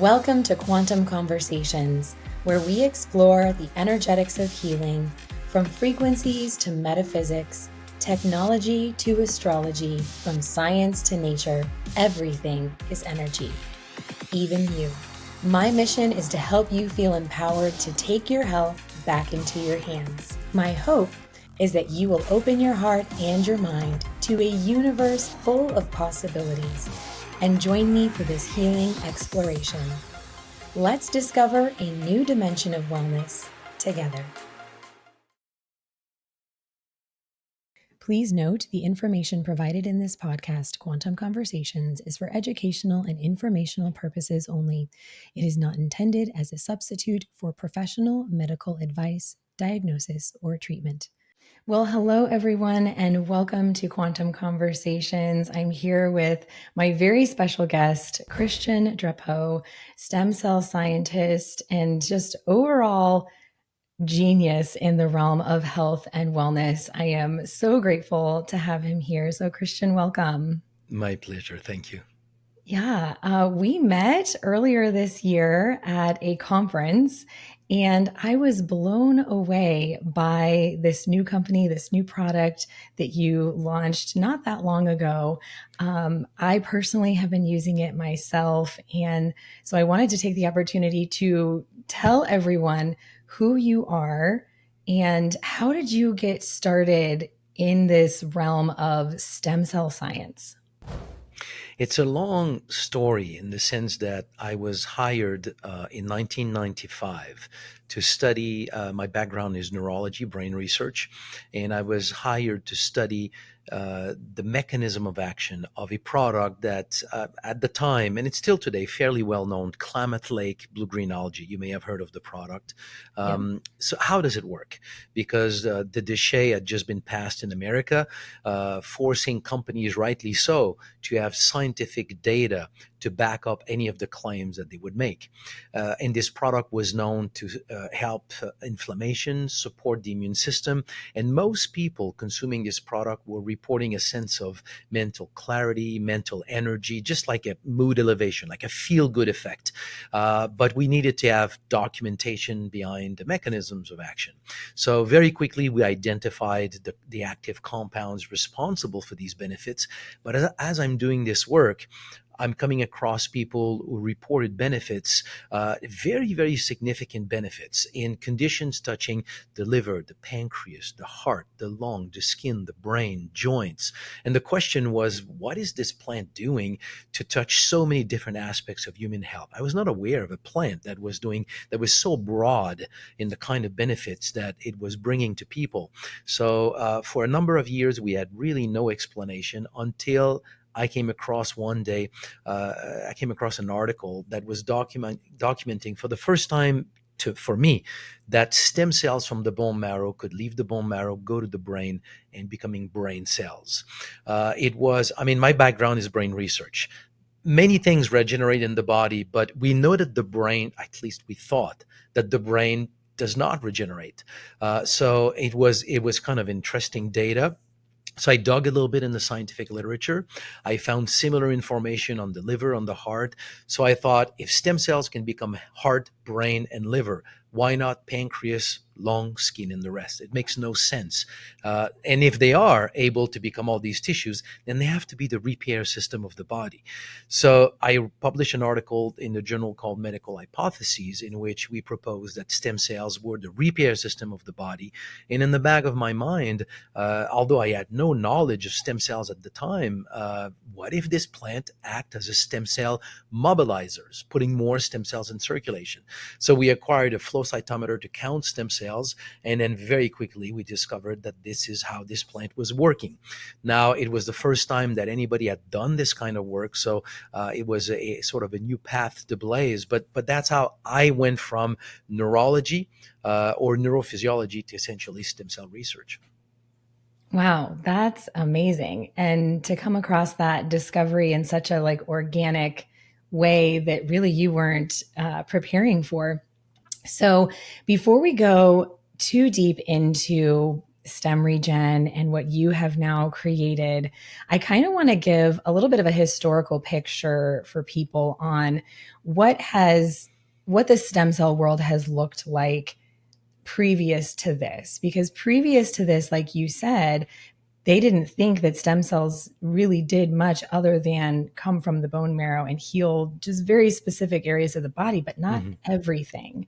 Welcome to Quantum Conversations, where we explore the energetics of healing, from frequencies to metaphysics, technology to astrology, from science to nature. Everything is energy, even you. My mission is to help you feel empowered to take your health back into your hands. My hope is that you will open your heart and your mind to a universe full of possibilities and join me for this healing exploration. Let's discover a new dimension of wellness together. Please note the information provided in this podcast, Quantum Conversations, is for educational and informational purposes only. It is not intended as a substitute for professional medical advice, diagnosis, or treatment. Well, hello, everyone, and welcome to Quantum Conversations. I'm here with my very special guest, Christian Drapeau, stem cell scientist, and just overall genius in the realm of health and wellness. I am so grateful to have him here. So, Christian, welcome. My pleasure. Thank you. Yeah, we met earlier this year at a conference, and I was blown away by this new company, this new product that you launched not that long ago. I personally have been using it myself, and so I wanted to take the opportunity to tell everyone who you are and how did you get started in this realm of stem cell science? It's a long story in the sense that I was hired in 1995 to study. My background is neurology, brain research, and I was hired to study the mechanism of action of a product that at the time, and it's still today, fairly well known, Klamath Lake blue-green algae. You may have heard of the product. Yep. So how does it work? Because the déchet had just been passed in America, forcing companies, rightly so, to have scientific data to back up any of the claims that they would make. And this product was known to help inflammation, support the immune system. And most people consuming this product were reporting a sense of mental clarity, mental energy, just like a mood elevation, like a feel-good effect. But we needed to have documentation behind the mechanisms of action. So very quickly, we identified the active compounds responsible for these benefits. But as I'm doing this work, I'm coming across people who reported benefits, very, very significant benefits in conditions touching the liver, the pancreas, the heart, the lung, the skin, the brain, joints. And the question was, what is this plant doing to touch so many different aspects of human health? I was not aware of a plant that was so broad in the kind of benefits that it was bringing to people. So for a number of years, we had really no explanation until I came across one day, I came across an article that was documenting for the first time for me that stem cells from the bone marrow could leave the bone marrow, go to the brain, and becoming brain cells. My background is brain research. Many things regenerate in the body, but we know that the brain, at least we thought, that the brain does not regenerate. So it was kind of interesting data. So I dug a little bit in the scientific literature. I found similar information on the liver, on the heart. So I thought, if stem cells can become heart, brain, and liver, why not pancreas, lung, skin, and the rest? It makes no sense. And if they are able to become all these tissues, then they have to be the repair system of the body. So I published an article in the journal called Medical Hypotheses, in which we proposed that stem cells were the repair system of the body. And in the back of my mind, although I had no knowledge of stem cells at the time, what if this plant act as a stem cell mobilizers, putting more stem cells in circulation? So we acquired a flow cytometer to count stem cells, and then very quickly we discovered that this is how this plant was working. Now, it was the first time that anybody had done this kind of work, so it was a sort of a new path to blaze. But that's how I went from neurology or neurophysiology to essentially stem cell research. Wow, that's amazing. And to come across that discovery in such a organic way that really you weren't preparing for. So before we go too deep into stem regen and what you have now created, I kind of want to give a little bit of a historical picture for people on what the stem cell world has looked like previous to this. Because previous to this, like you said, they didn't think that stem cells really did much other than come from the bone marrow and heal just very specific areas of the body, but not Mm-hmm. everything.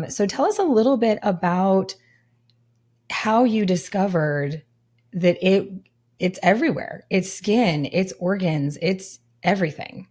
So tell us a little bit about how you discovered that it's everywhere. It's skin, it's organs, it's everything.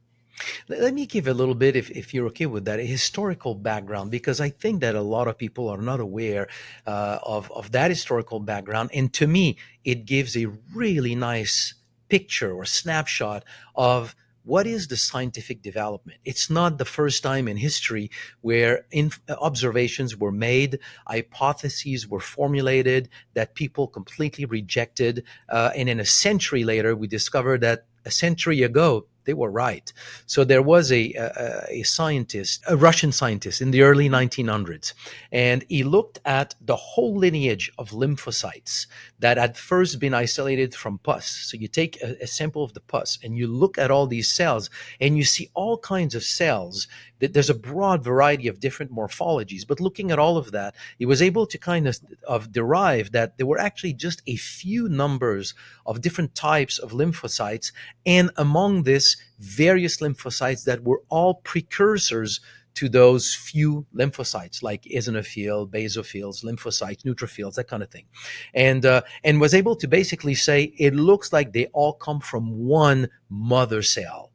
Let me give a little bit, if you're okay with that, a historical background, because I think that a lot of people are not aware of that historical background. And to me, it gives a really nice picture or snapshot of what is the scientific development. It's not the first time in history where observations were made, hypotheses were formulated that people completely rejected. And then a century later, we discovered that a century ago, they were right. So there was a scientist, a Russian scientist in the early 1900s, and he looked at the whole lineage of lymphocytes that had first been isolated from pus. So you take a sample of the pus and you look at all these cells and you see all kinds of cells. There's a broad variety of different morphologies, but looking at all of that, he was able to kind of derive that there were actually just a few numbers of different types of lymphocytes, and among this, various lymphocytes that were all precursors to those few lymphocytes, like eosinophil, basophils, lymphocytes, neutrophils, that kind of thing, and was able to basically say it looks like they all come from one mother cell.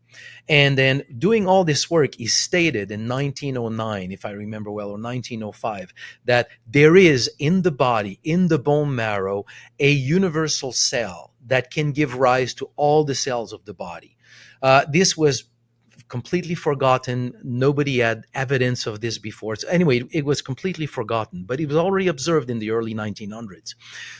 And then doing all this work, he stated in 1909, if I remember well, or 1905, that there is in the body, in the bone marrow, a universal cell that can give rise to all the cells of the body. This was completely forgotten. Nobody had evidence of this before. So anyway, it was completely forgotten, but it was already observed in the early 1900s.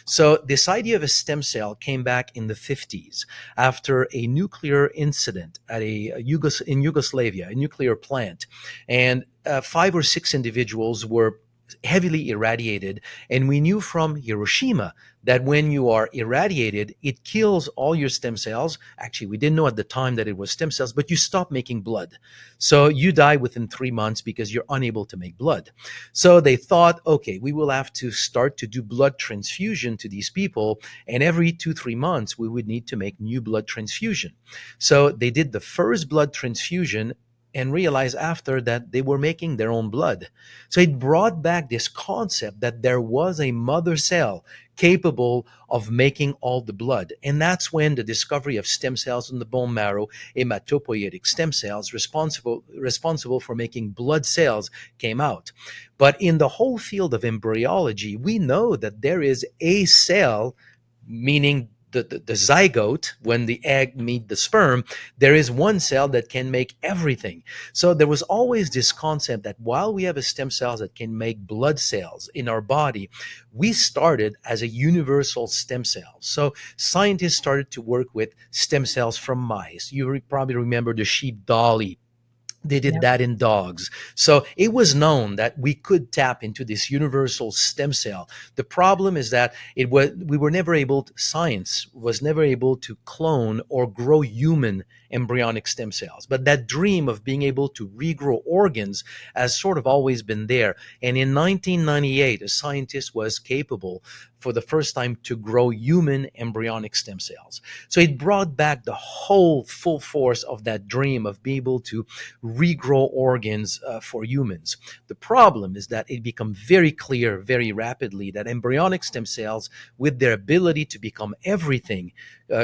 So this idea of a stem cell came back in the 50s after a nuclear incident at in Yugoslavia, a nuclear plant, and 5 or 6 individuals were heavily irradiated. And we knew from Hiroshima that when you are irradiated, it kills all your stem cells. Actually, we didn't know at the time that it was stem cells, but you stop making blood. So you die within 3 months because you're unable to make blood. So they thought, okay, we will have to start to do blood transfusion to these people. And every 2, 3 months, we would need to make new blood transfusion. So they did the first blood transfusion and realized after that they were making their own blood. So it brought back this concept that there was a mother cell capable of making all the blood. And that's when the discovery of stem cells in the bone marrow, hematopoietic stem cells, responsible for making blood cells, came out. But in the whole field of embryology, we know that there is a cell, meaning the zygote, when the egg meet the sperm, there is one cell that can make everything. So there was always this concept that while we have a stem cells that can make blood cells in our body, we started as a universal stem cell. So scientists started to work with stem cells from mice. You probably remember the sheep dolly. They did Yep. that in dogs. So it was known that we could tap into this universal stem cell. The problem is that we were never able to, science was never able to clone or grow human embryonic stem cells. But that dream of being able to regrow organs has sort of always been there. And in 1998, a scientist was capable for the first time to grow human embryonic stem cells. So it brought back the whole full force of that dream of being able to regrow organs for humans. The problem is that it became very clear very rapidly that embryonic stem cells, with their ability to become everything,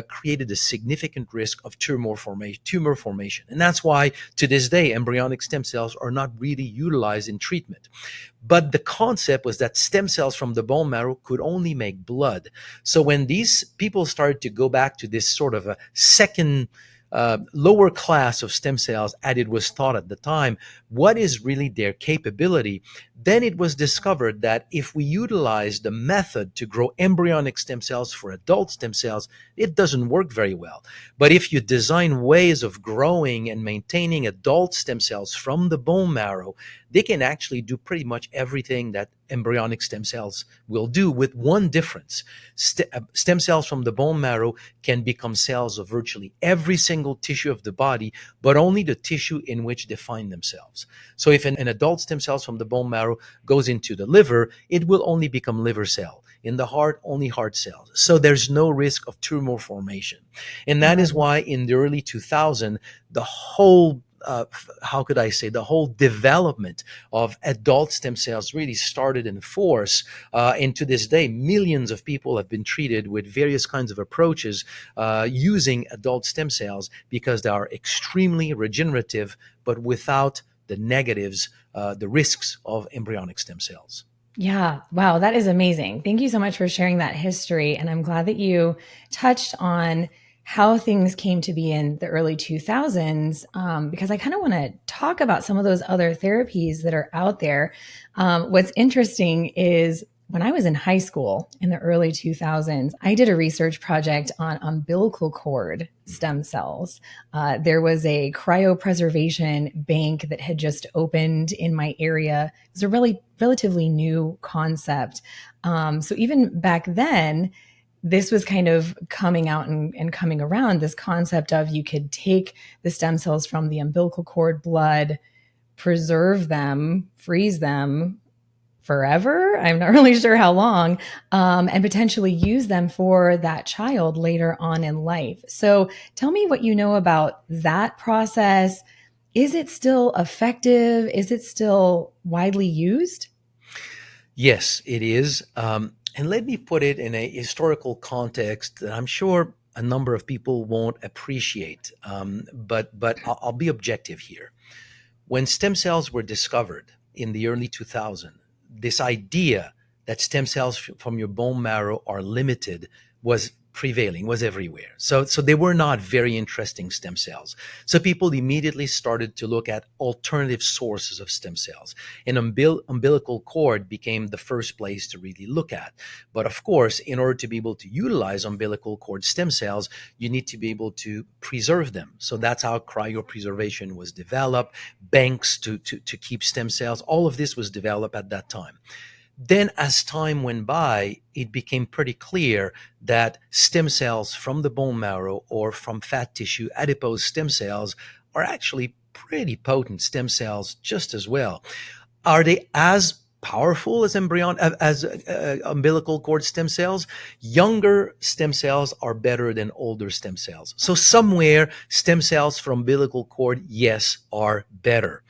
created a significant risk of tumor formation. And that's why to this day, embryonic stem cells are not really utilized in treatment. But the concept was that stem cells from the bone marrow could only make blood. So when these people started to go back to this sort of a second lower class of stem cells, as it was thought at the time, what is really their capability, then it was discovered that if we utilize the method to grow embryonic stem cells for adult stem cells, it doesn't work very well. But if you design ways of growing and maintaining adult stem cells from the bone marrow, they can actually do pretty much everything that embryonic stem cells will do, with one difference. Stem cells from the bone marrow can become cells of virtually every single tissue of the body, but only the tissue in which they find themselves. So if an adult stem cells from the bone marrow goes into the liver, it will only become liver cell. In the heart, only heart cells. So there's no risk of tumor formation. And that is Right. why in the early 2000s, the whole how could I say, the whole development of adult stem cells really started in force. And to this day, millions of people have been treated with various kinds of approaches using adult stem cells because they are extremely regenerative, but without the negatives, the risks of embryonic stem cells. Yeah. Wow. That is amazing. Thank you so much for sharing that history. And I'm glad that you touched on how things came to be in the early 2000s, because I kind of want to talk about some of those other therapies that are out there. What's interesting is when I was in high school in the early 2000s, I did a research project on umbilical cord stem cells. There was a cryopreservation bank that had just opened in my area. It was a relatively new concept. So even back then, this was kind of coming out and coming around, this concept of you could take the stem cells from the umbilical cord blood, preserve them, freeze them forever. I'm not really sure how long, and potentially use them for that child later on in life. So tell me what you know about that process. Is it still effective? Is it still widely used? Yes, it is. And let me put it in a historical context that I'm sure a number of people won't appreciate. But I'll be objective here. When stem cells were discovered in the early 2000s, this idea that stem cells from your bone marrow are limited was prevailing, was everywhere. So they were not very interesting stem cells. So people immediately started to look at alternative sources of stem cells. And umbilical cord became the first place to really look at. But of course, in order to be able to utilize umbilical cord stem cells, you need to be able to preserve them. So that's how cryopreservation was developed, banks to keep stem cells. All of this was developed at that time. Then, as time went by, it became pretty clear that stem cells from the bone marrow or from fat tissue, adipose stem cells, are actually pretty potent stem cells just as well. Are they as powerful as umbilical cord stem cells? Younger stem cells are better than older stem cells. So somewhere, stem cells from umbilical cord, yes, are better.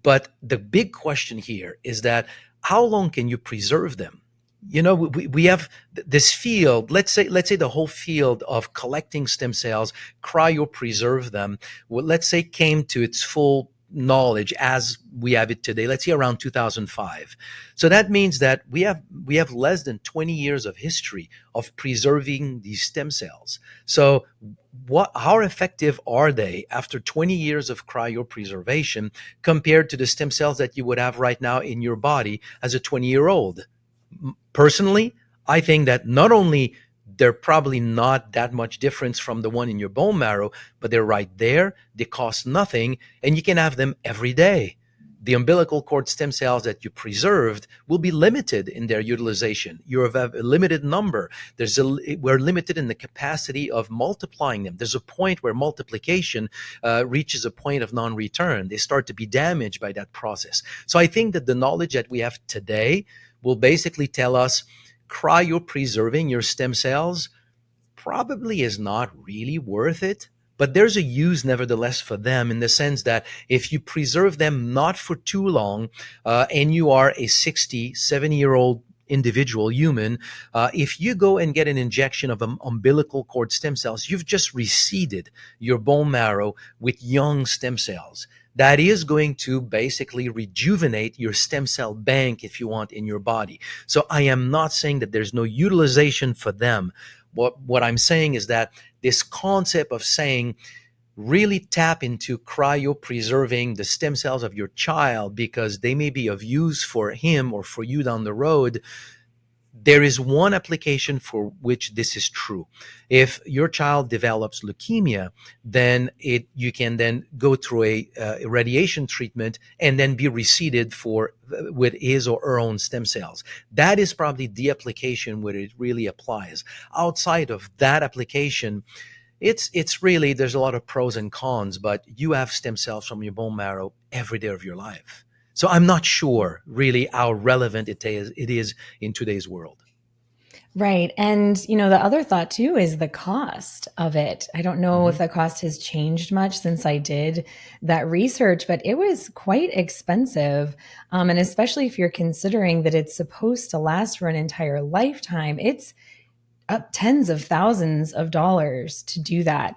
But the big question here is that how long can you preserve them? You know, we have this field, let's say the whole field of collecting stem cells, cryopreserve them, well, let's say came to its full knowledge as we have it today, let's say around 2005. So that means that we have less than 20 years of history of preserving these stem cells. So how effective are they after 20 years of cryopreservation compared to the stem cells that you would have right now in your body as a 20-year-old? Personally, I think that not only they're probably not that much difference from the one in your bone marrow, but they're right there. They cost nothing, and you can have them every day. The umbilical cord stem cells that you preserved will be limited in their utilization. You have a limited number. We're limited in the capacity of multiplying them. There's a point where multiplication reaches a point of non-return. They start to be damaged by that process. So I think that the knowledge that we have today will basically tell us cryopreserving your stem cells probably is not really worth it. But there's a use, nevertheless, for them in the sense that if you preserve them not for too long, and you are a 60, 70-year-old individual human, if you go and get an injection of umbilical cord stem cells, you've just reseeded your bone marrow with young stem cells. That is going to basically rejuvenate your stem cell bank, if you want, in your body. So I am not saying that there's no utilization for them. What I'm saying is that this concept of saying really tap into cryopreserving the stem cells of your child because they may be of use for him or for you down the road, There is one application for which this is true. If your child develops leukemia, then you can then go through a radiation treatment and then be reseeded for with his or her own stem cells. That is probably the application where it really applies. Outside of that application, it's really, there's a lot of pros and cons, but you have stem cells from your bone marrow every day of your life. So I'm not sure really how relevant it is in today's world. Right. And, the other thought too is the cost of it. I don't know if Hmm. the cost has changed much since I did that research, but it was quite expensive. And especially if you're considering that it's supposed to last for an entire lifetime, it's up tens of thousands of dollars to do that.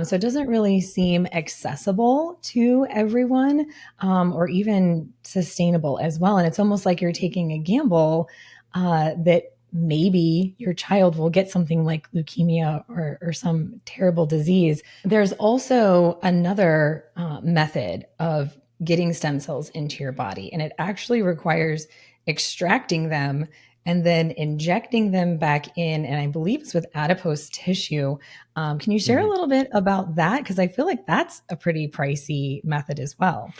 So it doesn't really seem accessible to everyone, or even sustainable as well. And it's almost like you're taking a gamble that maybe your child will get something like leukemia or some terrible disease. There's also another method of getting stem cells into your body, and it actually requires extracting them and then injecting them back in. And I believe it's with adipose tissue. Can you share a Hmm. little bit about that? Because I feel like that's a pretty pricey method as well.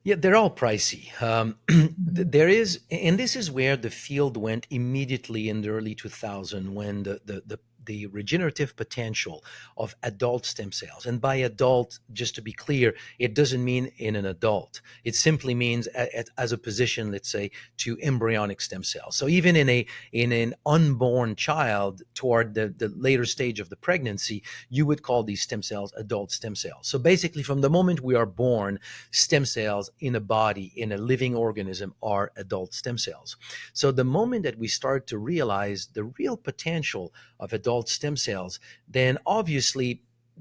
Yeah, they're all pricey. Mhm. There is, and this is where the field went immediately in the early 2000, when the regenerative potential of adult stem cells, and by adult, just to be clear, it doesn't mean in an adult. It simply means as a position, let's say, to embryonic stem cells. So even in an unborn child toward the later stage of the pregnancy, you would call these stem cells adult stem cells. So basically, from the moment we are born, stem cells in a body, in a living organism, are adult stem cells. So the moment that we start to realize the real potential of adult stem cells, then obviously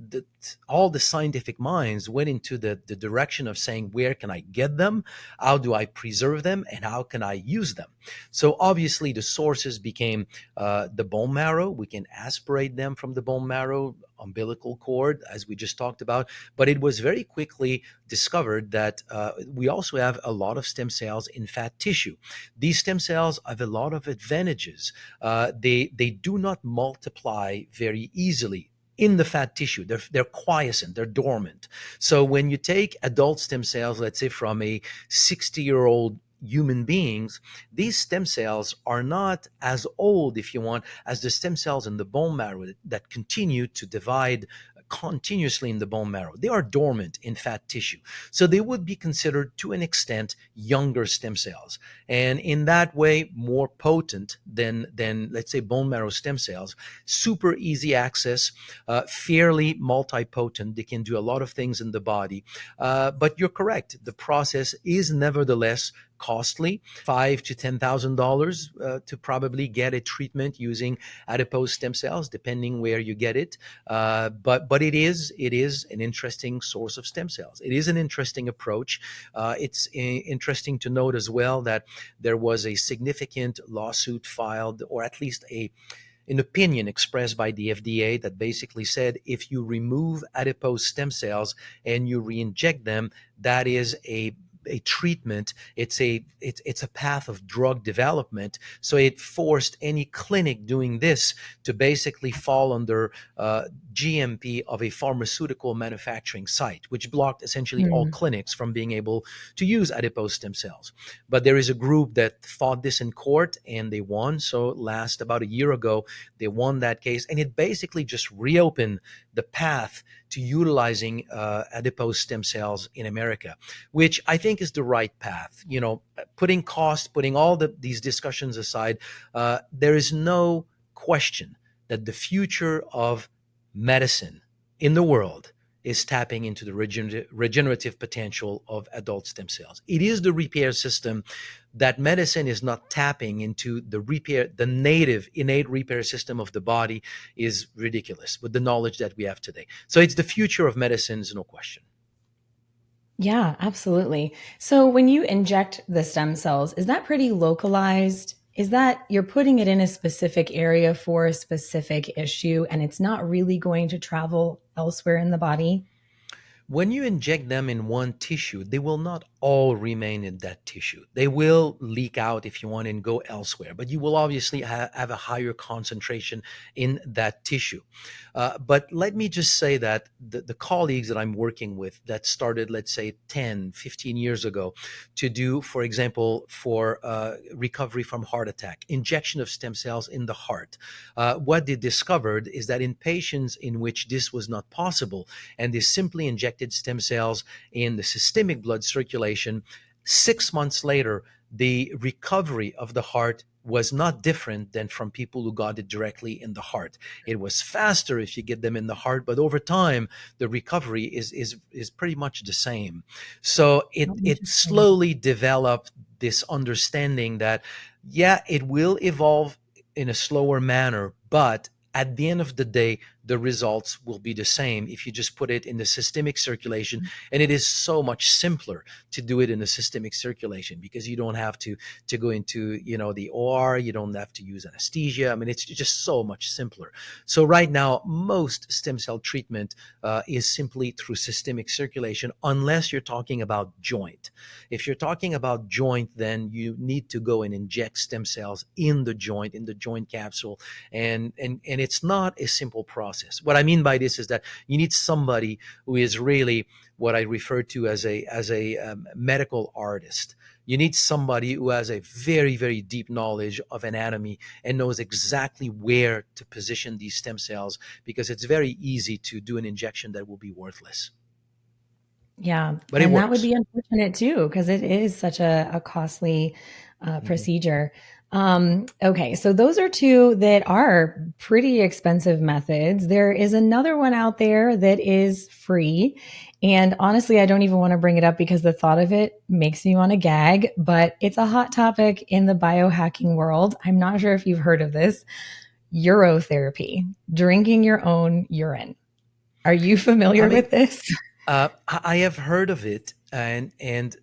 the, all the scientific minds went into the direction of saying, where can I get them? How do I preserve them? And how can I use them? So obviously the sources became the bone marrow. We can aspirate them from the bone marrow, umbilical cord, as we just talked about. But it was very quickly discovered that we also have a lot of stem cells in fat tissue. These stem cells have a lot of advantages. They do not multiply very easily in the fat tissue. They're quiescent, they're dormant. So when you take adult stem cells, let's say from a 60-year-old human beings, these stem cells are not as old, if you want, as the stem cells in the bone marrow that continue to divide continuously in the bone marrow. They are dormant in fat tissue. So they would be considered, to an extent, younger stem cells. And in that way, more potent than let's say, bone marrow stem cells. Super easy access, fairly multipotent. They can do a lot of things in the body. But you're correct. The process is nevertheless costly, $5,000 to $10,000 to probably get a treatment using adipose stem cells, depending where you get it. But it is an interesting source of stem cells. It is an interesting approach. It's interesting to note as well that there was a significant lawsuit filed, or at least an opinion expressed by the FDA, that basically said, if you remove adipose stem cells and you re-inject them, that is a treatment. It's a path of drug development. So it forced any clinic doing this to basically fall under GMP of a pharmaceutical manufacturing site, which blocked essentially all Hmm. clinics from being able to use adipose stem cells. But there is a group that fought this in court and they won. So last about a year ago, they won that case, and it basically just reopened the path to utilizing adipose stem cells in America, which I think is the right path. Putting cost, putting all these discussions aside, there is no question that the future of medicine in the world is tapping into the regenerative potential of adult stem cells. It is the repair system that medicine is not tapping into. The native innate repair system of the body is ridiculous with the knowledge that we have today. So it's the future of medicine, is no question. Yeah, absolutely. So when you inject the stem cells, is that pretty localized? Is that you're putting it in a specific area for a specific issue and it's not really going to travel elsewhere in the body? When you inject them in one tissue, they will not all remain in that tissue. They will leak out if you want and go elsewhere, but you will obviously have a higher concentration in that tissue. But let me just say that the colleagues that I'm working with that started, let's say, 10, 15 years ago to do, for example, for recovery from heart attack, injection of stem cells in the heart, what they discovered is that in patients in which this was not possible, and they simply injected stem cells in the systemic blood circulation, 6 months later, the recovery of the heart was not different than from people who got it directly in the heart. It was faster if you get them in the heart, but over time, the recovery is pretty much the same. So Oh, it interesting. slowly developed this understanding that, yeah, it will evolve in a slower manner, but at the end of the day, the results will be the same if you just put it in the systemic circulation. And it is so much simpler to do it in the systemic circulation because you don't have to go into, the OR. You don't have to use anesthesia. I mean, it's just so much simpler. So right now, most stem cell treatment is simply through systemic circulation, unless you're talking about joint. If you're talking about joint, then you need to go and inject stem cells in the joint capsule, and it's not a simple process. What I mean by this is that you need somebody who is really what I refer to as a medical artist. You need somebody who has a very, very deep knowledge of anatomy and knows exactly where to position these stem cells, because it's very easy to do an injection that will be worthless. Yeah, But it and that would works. be unfortunate too, because it is such a costly Mhm. procedure. Okay, so those are two that are pretty expensive methods. There is another one out there that is free. And honestly, I don't even want to bring it up because the thought of it makes me want to gag, but it's a hot topic in the biohacking world. I'm not sure if you've heard of this: urotherapy, drinking your own urine. Are you I familiar mean, with this? I have heard of it, and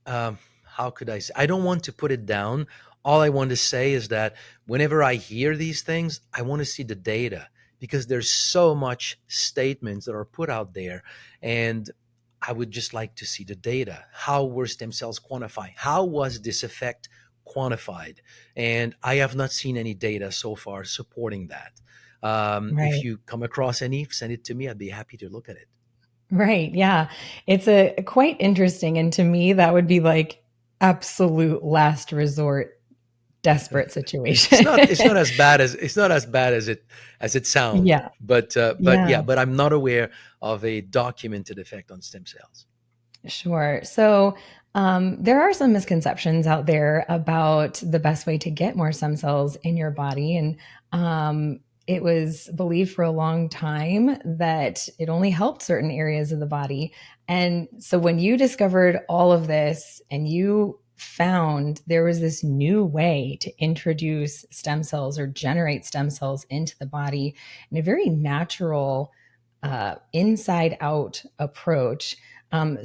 um, how could I say? I don't want to put it down. All I want to say is that whenever I hear these things, I want to see the data, because there's so much statements that are put out there, and I would just like to see the data. How were stem cells quantified? How was this effect quantified? And I have not seen any data so far supporting that. If Right. you come across any, send it to me. I'd be happy to look at it. Right. Yeah. It's a quite interesting. And to me, that would be like absolute last resort, desperate It's situation. not it's not as bad as it sounds, Yeah. but Yeah. yeah, but I'm not aware of a documented effect on stem cells. Sure. So, there are some misconceptions out there about the best way to get more stem cells in your body. And it was believed for a long time that it only helped certain areas of the body. And so, when you discovered all of this and you found there was this new way to introduce stem cells or generate stem cells into the body in a very natural, inside out approach,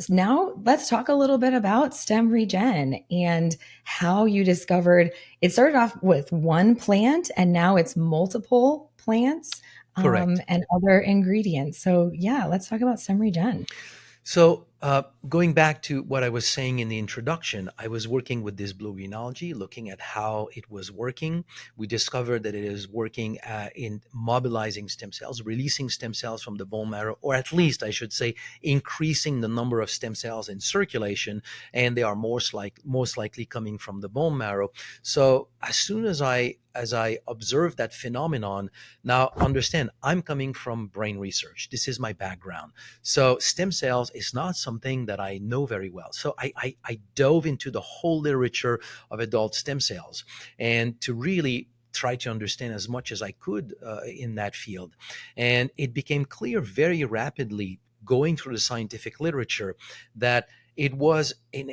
now let's talk a little bit about stem regen and how you discovered it started off with one plant and now it's multiple plants, Correct. and other ingredients. So yeah, let's talk about stem regen. So, going back to what I was saying in the introduction, I was working with this blue green algae, looking at how it was working. We discovered that it is working in mobilizing stem cells, releasing stem cells from the bone marrow, or at least I should say, increasing the number of stem cells in circulation, and they are most likely coming from the bone marrow. So, as soon as I observed that phenomenon, now understand, I'm coming from brain research. This is my background. So stem cells is not something that I know very well. So I dove into the whole literature of adult stem cells, and to really try to understand as much as I could in that field. And it became clear very rapidly, going through the scientific literature, that it was an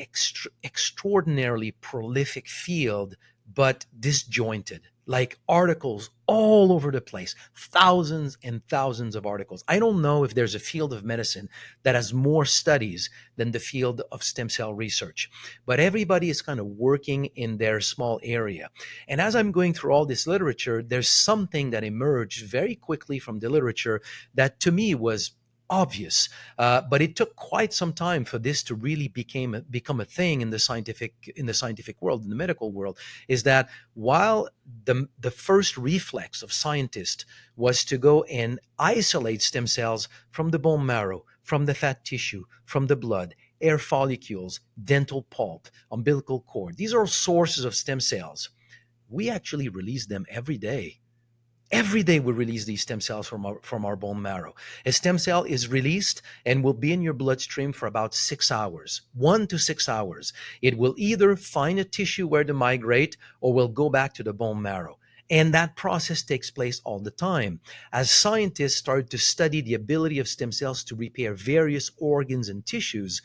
extraordinarily prolific field, but disjointed, like articles all over the place, thousands and thousands of articles. I don't know if there's a field of medicine that has more studies than the field of stem cell research, but everybody is kind of working in their small area. And as I'm going through all this literature, there's something that emerged very quickly from the literature that to me was obvious. But it took quite some time for this to really become a thing in the scientific world, in the medical world. Is that while the first reflex of scientists was to go and isolate stem cells from the bone marrow, from the fat tissue, from the blood, hair follicles, dental pulp, umbilical cord. These are sources of stem cells. We actually release them every day. Every day we release these stem cells from our bone marrow. A stem cell is released and will be in your bloodstream for about 6 hours, 1 to 6 hours. It will either find a tissue where to migrate or will go back to the bone marrow. And that process takes place all the time. As scientists started to study the ability of stem cells to repair various organs and tissues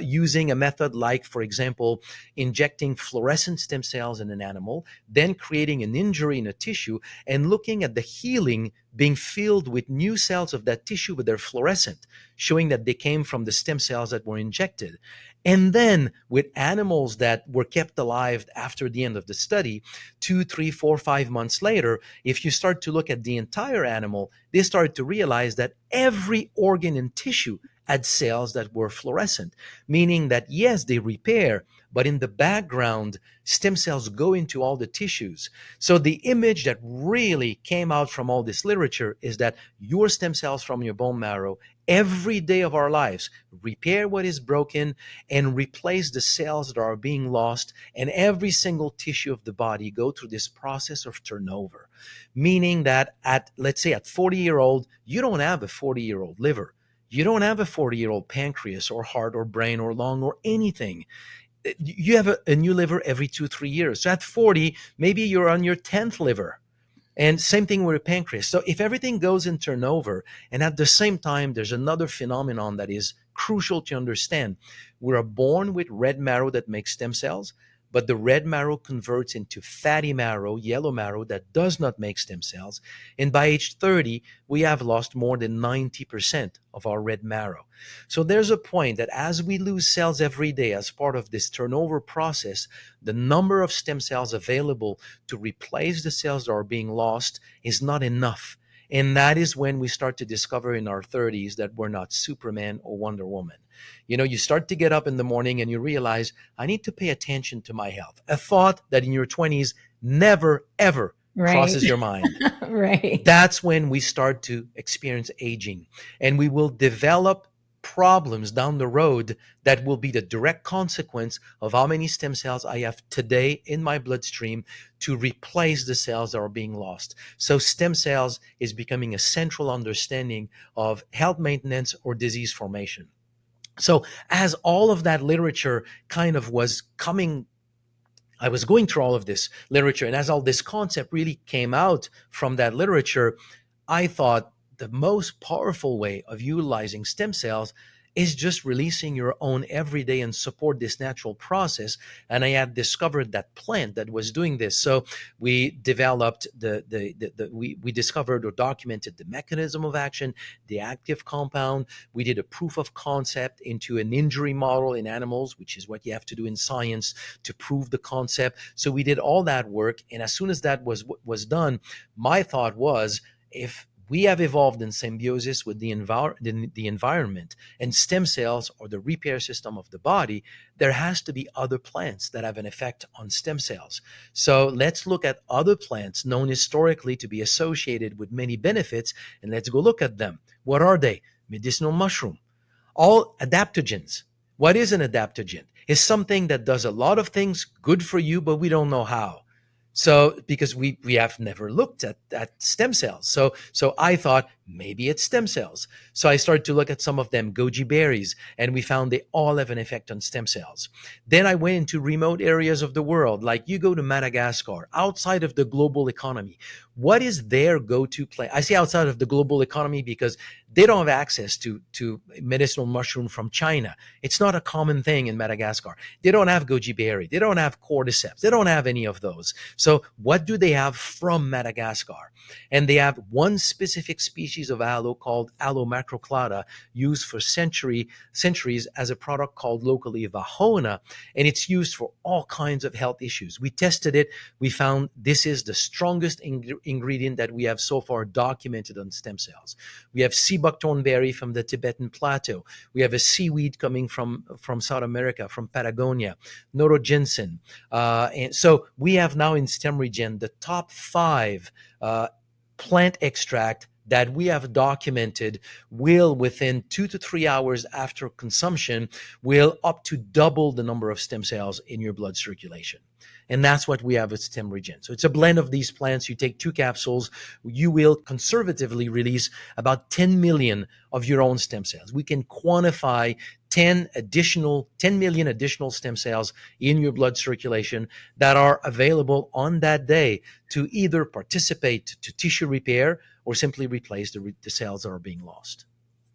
using a method like, for example, injecting fluorescent stem cells in an animal, then creating an injury in a tissue, and looking at the healing being filled with new cells of that tissue with their fluorescent, showing that they came from the stem cells that were injected. And then with animals that were kept alive after the end of the study, 2, 3, 4, 5 months later, if you start to look at the entire animal, they started to realize that every organ and tissue had cells that were fluorescent, meaning that yes, they repair, but in the background, stem cells go into all the tissues. So the image that really came out from all this literature is that your stem cells from your bone marrow every day of our lives repair what is broken and replace the cells that are being lost, and every single tissue of the body go through this process of turnover, meaning that at, let's say, at 40-year-old, you don't have a 40-year-old liver. You don't have a 40-year-old pancreas or heart or brain or lung or anything. You have a new liver every 2, 3 years. So at 40, maybe you're on your 10th liver. And same thing with a pancreas. So if everything goes in turnover, and at the same time, there's another phenomenon that is crucial to understand. We are born with red marrow that makes stem cells, but the red marrow converts into fatty marrow, yellow marrow that does not make stem cells. And by age 30, we have lost more than 90% of our red marrow. So there's a point that as we lose cells every day as part of this turnover process, the number of stem cells available to replace the cells that are being lost is not enough. And that is when we start to discover in our 30s that we're not Superman or Wonder Woman. You know, you start to get up in the morning and you realize, I need to pay attention to my health. A thought that in your 20s never, ever crosses your mind. Right. That's when we start to experience aging, and we will develop problems down the road that will be the direct consequence of how many stem cells I have today in my bloodstream to replace the cells that are being lost. So stem cells is becoming a central understanding of health maintenance or disease formation. So as all of that literature kind of was coming, I was going through all of this literature, and as all this concept really came out from that literature, I thought the most powerful way of utilizing stem cells is just releasing your own every day and support this natural process. And I had discovered that plant that was doing this. So we developed we discovered or documented the mechanism of action, the active compound. We did a proof of concept into an injury model in animals, which is what you have to do in science to prove the concept. So we did all that work. And as soon as that was done, my thought was, if we have evolved in symbiosis with the environment, and stem cells are the repair system of the body, there has to be other plants that have an effect on stem cells. So let's look at other plants known historically to be associated with many benefits, and let's go look at them. What are they? Medicinal mushroom. All adaptogens. What is an adaptogen? It's something that does a lot of things good for you, but we don't know how. So because we have never looked at stem cells. So I thought maybe it's stem cells. So I started to look at some of them, goji berries, and we found they all have an effect on stem cells. Then I went into remote areas of the world, like you go to Madagascar, outside of the global economy. What is their go-to plant? I say outside of the global economy because they don't have access to medicinal mushroom from China. It's not a common thing in Madagascar. They don't have goji berry. They don't have cordyceps. They don't have any of those. So what do they have from Madagascar? And they have one specific species of aloe called Aloe macroclada, used for centuries as a product called locally Vahona, and it's used for all kinds of health issues. We tested it. We found this is the strongest ingredient that we have so far documented on stem cells. We have sea sea buckthorn berry from the Tibetan plateau. We have a seaweed coming from South America, from Patagonia, norogensin. And so we have now in StemRegen the top five plant extract that we have documented will, within 2 to 3 hours after consumption, will up to double the number of stem cells in your blood circulation. And that's what we have with StemRegen. So it's a blend of these plants. You take 2 capsules, you will conservatively release about 10 million of your own stem cells. We can quantify 10 million additional stem cells in your blood circulation that are available on that day to either participate to tissue repair or simply replace the cells that are being lost.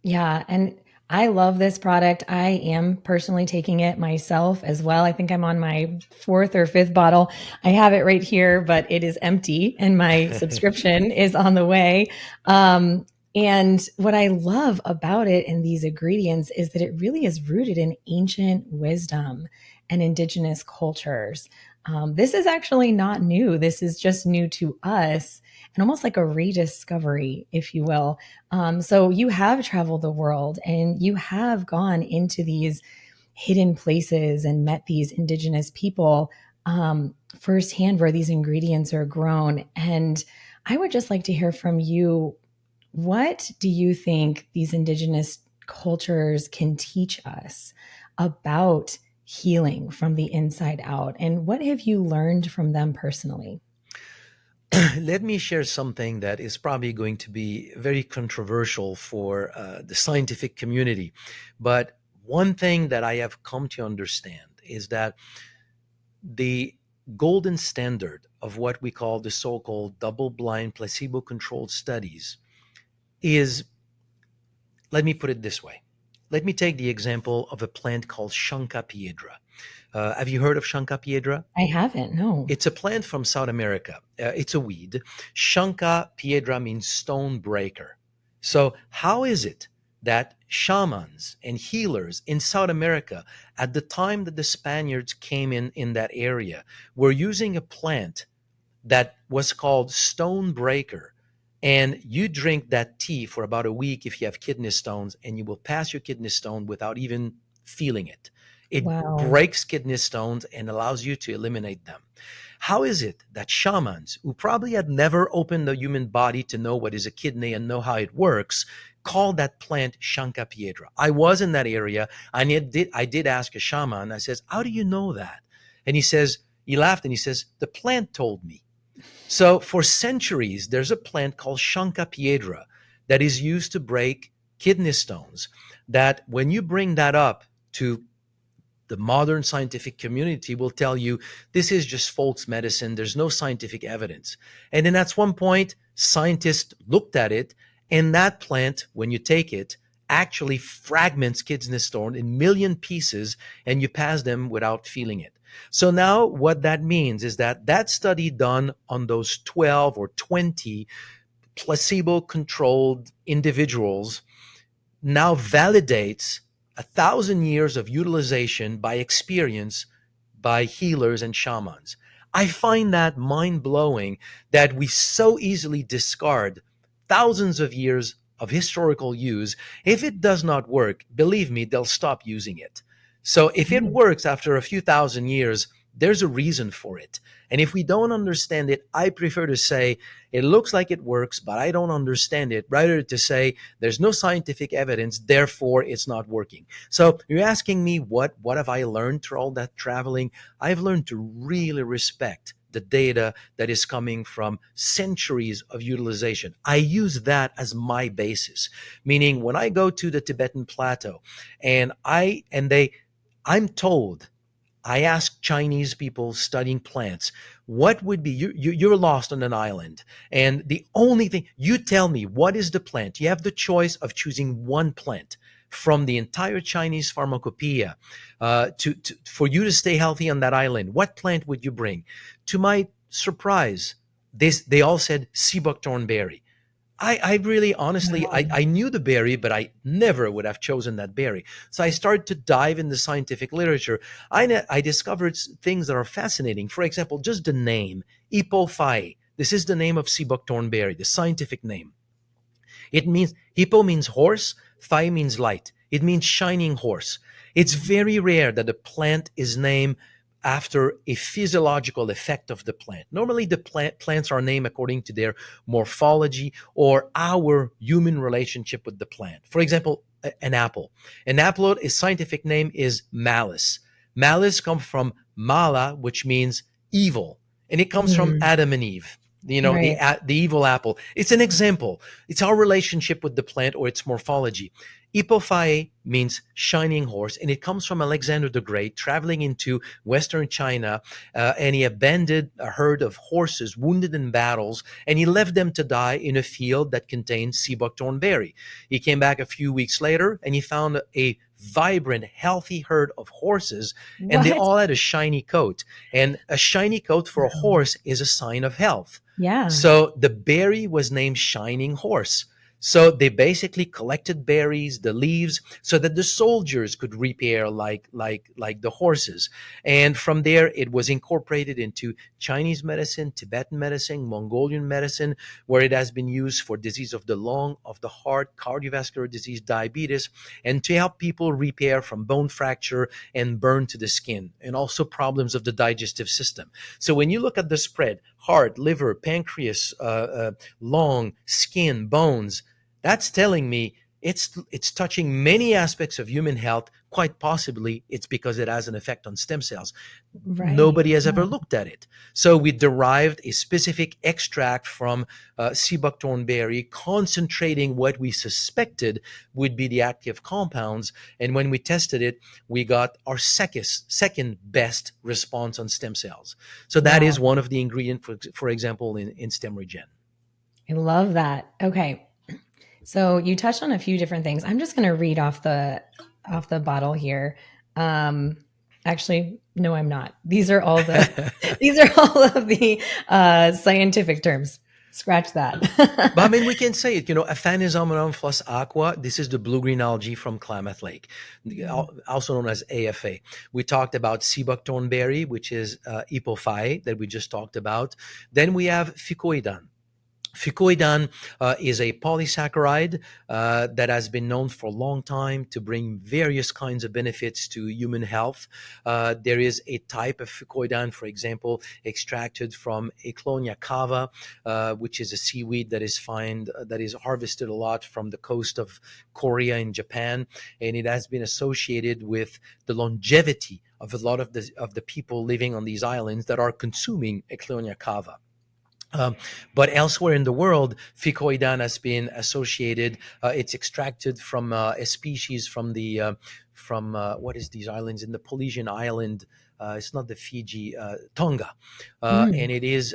Yeah. And I love this product. I am personally taking it myself as well. I think I'm on my fourth or fifth bottle. I have it right here, but it is empty and my subscription is on the way. And what I love about it and these ingredients is that it really is rooted in ancient wisdom and indigenous cultures. This is actually not new. This is just new to us and almost like a rediscovery, if you will. So you have traveled the world and you have gone into these hidden places and met these indigenous people firsthand where these ingredients are grown. And I would just like to hear from you. What do you think these indigenous cultures can teach us about healing from the inside out? And what have you learned from them personally? Let me share something that is probably going to be very controversial for the scientific community. But one thing that I have come to understand is that the golden standard of what we call the so-called double-blind placebo-controlled studies is, let me put it this way. Let me take the example of a plant called Shanka piedra. Have you heard of Shanka piedra? I haven't, no. It's a plant from South America. It's a weed. Shanka piedra means stone breaker. So how is it that shamans and healers in South America, at the time that the Spaniards came in that area, were using a plant that was called stone breaker? And you drink that tea for about a week if you have kidney stones, and you will pass your kidney stone without even feeling it. It Wow. breaks kidney stones and allows you to eliminate them. How is it that shamans, who probably had never opened the human body to know what is a kidney and know how it works, call that plant Shanka piedra? I was in that area, and I did ask a shaman. I says, "How do you know that?" And he laughed and he says, "The plant told me." So for centuries, there's a plant called Shanka piedra that is used to break kidney stones, that when you bring that up to the modern scientific community, will tell you this is just folks medicine. There's no scientific evidence. And then at one point, scientists looked at it, and that plant, when you take it, actually fragments kidney stone in million pieces, and you pass them without feeling it. So now what that means is that that study done on those 12 or 20 placebo-controlled individuals now validates 1,000 years of utilization by experience by healers and shamans. I find that mind blowing that we so easily discard thousands of years of historical use. If it does not work, believe me, they'll stop using it. So if it works after a few thousand years, there's a reason for it. And if we don't understand it, I prefer to say it looks like it works, but I don't understand it, rather to say there's no scientific evidence, therefore it's not working. So you're asking me what have I learned through all that traveling? I've learned to really respect the data that is coming from centuries of utilization. I use that as my basis, meaning when I go to the Tibetan plateau and I'm told, I ask Chinese people studying plants, what would be, you're lost on an island. And the only thing, you tell me, what is the plant? You have the choice of choosing one plant from the entire Chinese pharmacopoeia for you to stay healthy on that island. What plant would you bring? To my surprise, they all said sea buckthorn berry. I really, honestly, Wow. I knew the berry, but I never would have chosen that berry. So I started to dive in the scientific literature. I discovered things that are fascinating. For example, just the name, Ipophae. This is the name of sea buckthorn berry, the scientific name. It means, hippo means horse, phi means light. It means shining horse. It's very rare that a plant is named after a physiological effect of the plant. Normally, the plants are named according to their morphology or our human relationship with the plant. For example, an apple. An apple, its scientific name is malice. Malice comes from mala, which means evil, and it comes from Mm, Adam and Eve. right. The evil apple. It's an example. It's our relationship with the plant or its morphology. Ipophae means shining horse, and it comes from Alexander the Great traveling into Western China, and he abandoned a herd of horses wounded in battles, and he left them to die in a field that contained sea buckthorn berry. He came back a few weeks later, and he found a vibrant, healthy herd of horses, and they What? all had a shiny coat. And a shiny coat for a Wow. horse is a sign of health. Yeah. So the berry was named Shining Horse. So they basically collected berries, the leaves, so that the soldiers could repair like the horses. And from there, it was incorporated into Chinese medicine, Tibetan medicine, Mongolian medicine, where it has been used for disease of the lung, of the heart, cardiovascular disease, diabetes, and to help people repair from bone fracture and burn to the skin, and also problems of the digestive system. So when you look at the spread, heart, liver, pancreas, lung, skin, bones, that's telling me it's touching many aspects of human health. Quite possibly, it's because it has an effect on stem cells. Right. Nobody has ever Yeah. looked at it. So we derived a specific extract from sea buckthorn berry, concentrating what we suspected would be the active compounds. And when we tested it, we got our second best response on stem cells. So that is Wow. one of the ingredients, for example, in stem regen. I love that. Okay. So you touched on a few different things. I'm just going to read off the bottle here. Um, actually, no, I'm not. These are all the these are all of the scientific terms. Scratch But I that. mean, we can say it, Aphanisomum plus aqua. This is the blue-green algae from Klamath Lake, Mm, also known as AFA. We talked about sea buckthorn berry, which is Ipophae that we just talked about. Then we have Ficoidan. Fucoidan is a polysaccharide that has been known for a long time to bring various kinds of benefits to human health. There is a type of fucoidan, for example, extracted from Eclonia cava, which is a seaweed that is harvested a lot from the coast of Korea in Japan, and it has been associated with the longevity of a lot of the people living on these islands that are consuming Eclonia cava. Um, but elsewhere in the world, ficoidan has been associated. It's extracted from a species from what is these islands in the Polynesian island? It's not the Fiji, Tonga, and mm, it is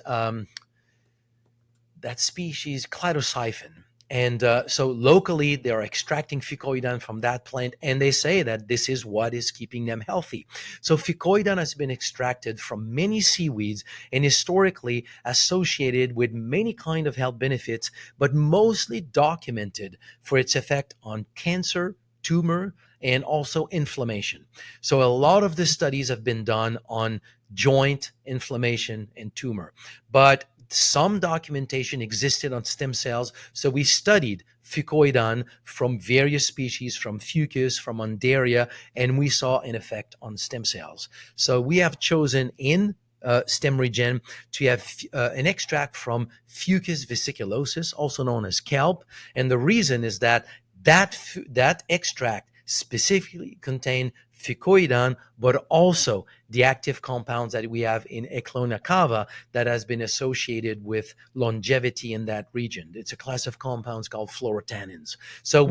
that species Cladocyphon. And so locally, they are extracting ficoidan from that plant, and they say that this is what is keeping them healthy. So ficoidan has been extracted from many seaweeds and historically associated with many kind of health benefits, but mostly documented for its effect on cancer, tumor, and also inflammation. So a lot of the studies have been done on joint inflammation and tumor, but some documentation existed on stem cells. So we studied fucoidan from various species, from fucus, from undaria, and we saw an effect on stem cells. So we have chosen in stem regen to have an extract from fucus vesiculosis, also known as kelp. And the reason is that that extract specifically contain fucoidan, but also the active compounds that we have in Eclonia cava that has been associated with longevity in that region. It's a class of compounds called fluorotannins. So wow.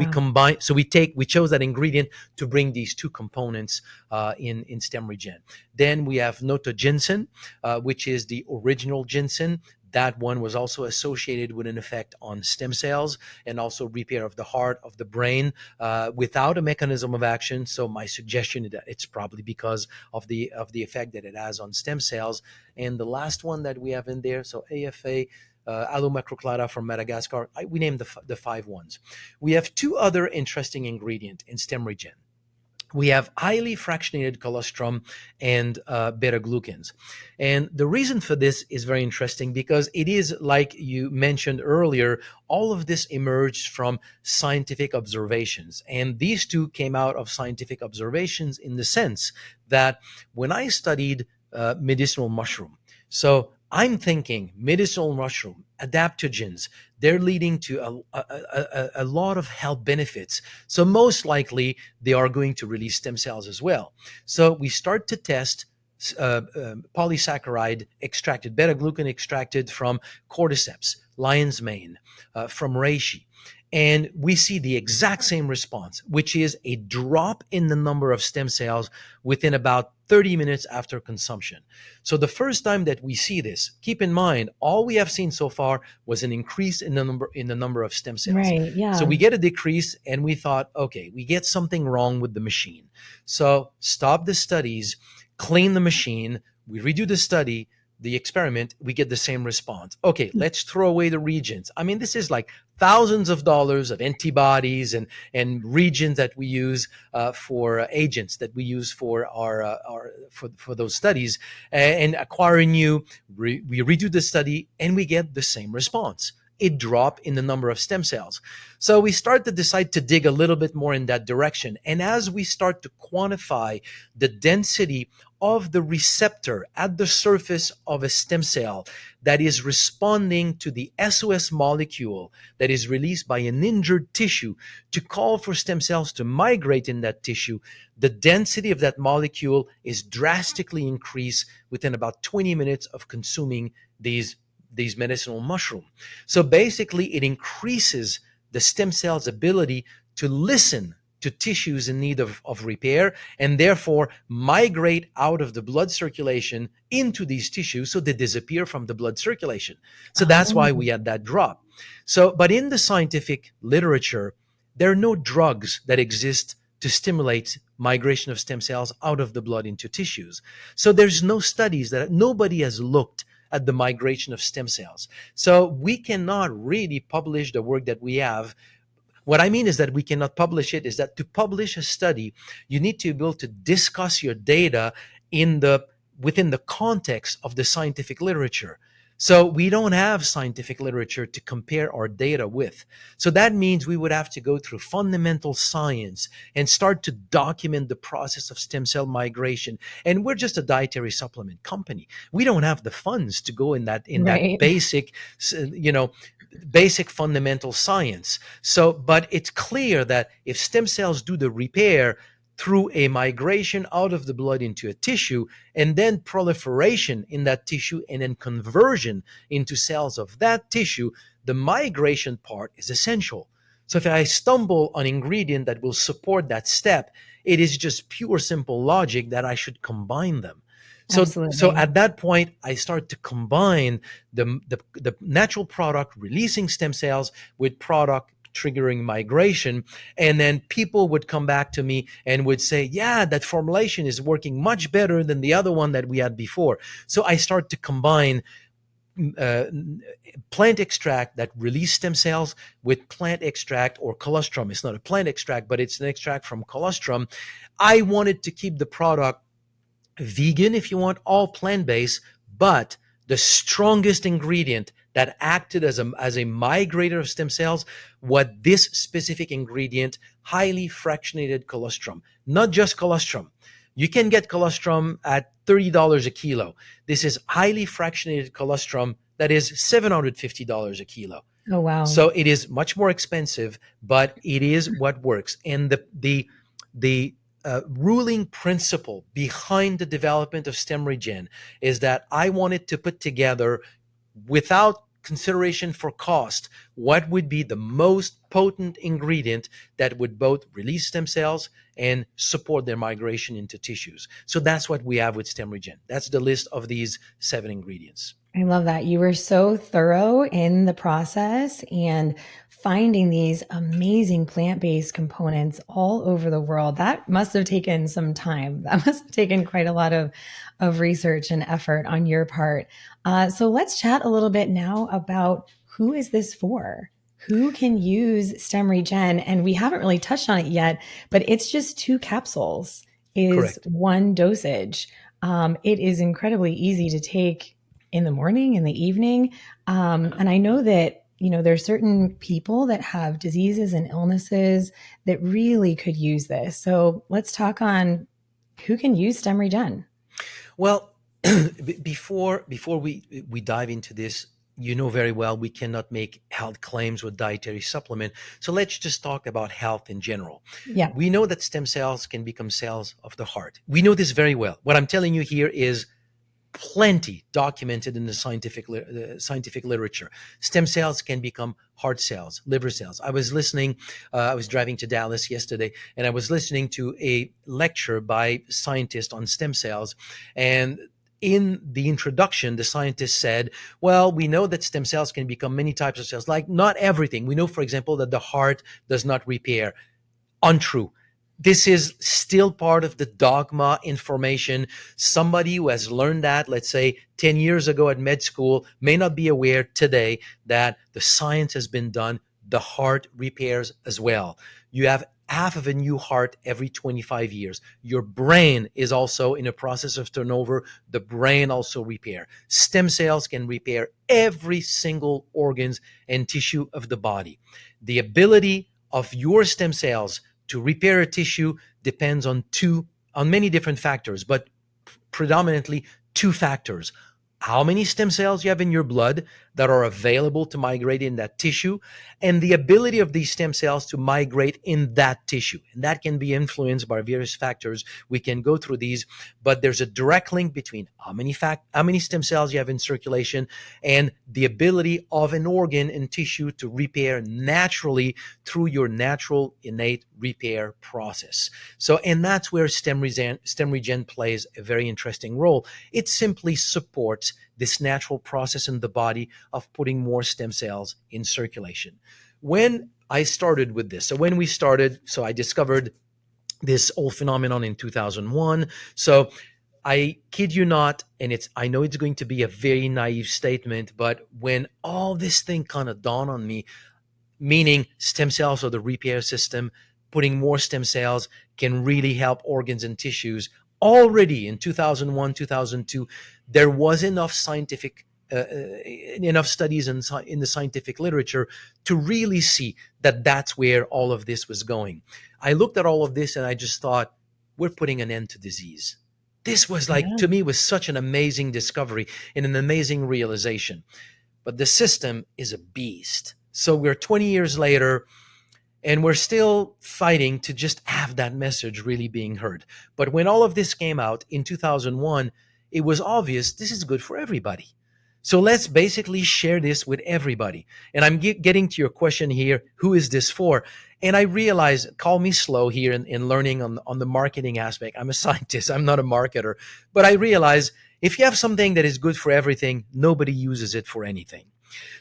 we chose that ingredient to bring these two components in stem regen. Then we have notoginseng, which is the original ginseng. That one was also associated with an effect on stem cells and also repair of the heart, of the brain, without a mechanism of action. So my suggestion is that it's probably because of the effect that it has on stem cells. And the last one that we have in there, so AFA, Allomacroclada from Madagascar, we named the five ones. We have two other interesting ingredients in stem regen. we have highly fractionated colostrum and beta glucans. And the reason for this is very interesting because it is, like you mentioned earlier, all of this emerged from scientific observations. And these two came out of scientific observations in the sense that when I studied medicinal mushroom, so I'm thinking medicinal mushroom, adaptogens, they're leading to a lot of health benefits. So most likely they are going to release stem cells as well. So we start to test polysaccharide extracted, beta glucan extracted from cordyceps, lion's mane, from reishi. And we see the exact same response, which is a drop in the number of stem cells within about 30 minutes after consumption. So the first time that we see this, keep in mind, all we have seen so far was an increase in the number of stem cells. Right. So Yeah. we get a decrease and we thought, okay, we get something wrong with the machine. So stop the studies, clean the machine, we redo the study, the experiment, we get the same response. Okay, let's throw away the reagents. I mean, this is like thousands of dollars of antibodies and regions that we use for agents that we use for for those studies, and acquire new. We redo the study and we get the same response, a drop in the number of stem cells. So we start to decide to dig a little bit more in that direction. And as we start to quantify the density of the receptor at the surface of a stem cell that is responding to the SOS molecule that is released by an injured tissue to call for stem cells to migrate in that tissue, the density of that molecule is drastically increased within about 20 minutes of consuming these medicinal mushrooms. So basically, it increases the stem cell's ability to listen to tissues in need of repair and therefore migrate out of the blood circulation into these tissues so they disappear from the blood circulation. So that's why Oh, we had that drop. So, but in the scientific literature, there are no drugs that exist to stimulate migration of stem cells out of the blood into tissues. So there's no studies that nobody has looked at the migration of stem cells. So we cannot really publish the work that we have. What I mean is that we cannot publish it, is that to publish a study, you need to be able to discuss your data in the within the context of the scientific literature. So we don't have scientific literature to compare our data with. So that means we would have to go through fundamental science and start to document the process of stem cell migration. And we're just a dietary supplement company. We don't have the funds to go in that right. basic, you know, basic fundamental science. So, but it's clear that if stem cells do the repair through a migration out of the blood into a tissue and then proliferation in that tissue and then conversion into cells of that tissue, the migration part is essential. So if I stumble on ingredient that will support that step, it is just pure simple logic that I should combine them. So Absolutely. at that point, I start to combine the natural product releasing stem cells with product triggering migration. And then people would come back to me and would say, yeah, that formulation is working much better than the other one that we had before. So I start to combine uh, plant extract that release stem cells with plant extract or colostrum. It's not a plant extract, but it's an extract from colostrum. I wanted to keep the product vegan if you want, all plant-based, but the strongest ingredient that acted as a migrator of stem cells, what this specific ingredient, highly fractionated colostrum, not just colostrum. You can get colostrum at $30 a kilo. This is highly fractionated colostrum that is $750 a kilo. Oh, wow. So it is much more expensive, but it is what works. And the ruling principle behind the development of stem regen is that I wanted to put together, without consideration for cost, what would be the most potent ingredient that would both release stem cells and support their migration into tissues. So that's what we have with stem regen. That's the list of these 7 ingredients. I love that. You were so thorough in the process and finding these amazing plant-based components all over the world. That must have taken some time. That must have taken quite a lot of research and effort on your part. So let's chat a little bit now about who is this for? Who can use stem regen? And we haven't really touched on it yet, but it's just 2 capsules is Correct. one dosage. It is incredibly easy to take in the morning, in the evening. And I know that, there's certain people that have diseases and illnesses that really could use this. So let's talk on who can use stem regen. Well, before we dive into this, you know very well we cannot make health claims with dietary supplement. So let's just talk about health in general. Yeah. We know that stem cells can become cells of the heart. We know this very well. What I'm telling you here is plenty documented in the scientific literature. Stem cells can become heart cells, liver cells. I was driving to Dallas yesterday, and I was listening to a lecture by scientists on stem cells. And in the introduction, the scientist said, well, we know that stem cells can become many types of cells, like not everything. We know, for example, that the heart does not repair. Untrue. This is still part of the dogma information. Somebody who has learned that, let's say 10 years ago at med school, may not be aware today that the science has been done. The heart repairs as well. You have half of a new heart every 25 years. Your brain is also in a process of turnover. The brain also repair. Stem cells can repair every single organs and tissue of the body. The ability of your stem cells to repair a tissue depends on many different factors, but predominantly 2 factors. How many stem cells you have in your blood that are available to migrate in that tissue, and the ability of these stem cells to migrate in that tissue. And that can be influenced by various factors. We can go through these, but there's a direct link between how many stem cells you have in circulation and the ability of an organ and tissue to repair naturally through your natural innate repair process. So, and that's where stem regen plays a very interesting role. It simply supports this natural process in the body of putting more stem cells in circulation. When I started with this, so I discovered this whole phenomenon in 2001. So I kid you not, and I know it's going to be a very naive statement, but when all this thing kind of dawned on me, meaning stem cells or the repair system, putting more stem cells can really help organs and tissues. Already in 2001, 2002, there was enough studies in the scientific literature to really see that that's where all of this was going. I looked at all of this and I just thought, we're putting an end to disease. This was like, Yeah. to me, was such an amazing discovery and an amazing realization. But the system is a beast. So we're 20 years later, and we're still fighting to just have that message really being heard. But when all of this came out in 2001, it was obvious this is good for everybody. So let's basically share this with everybody. And I'm getting to your question here, who is this for? And I realize, call me slow here in learning on the marketing aspect. I'm a scientist, I'm not a marketer. But I realize if you have something that is good for everything, nobody uses it for anything.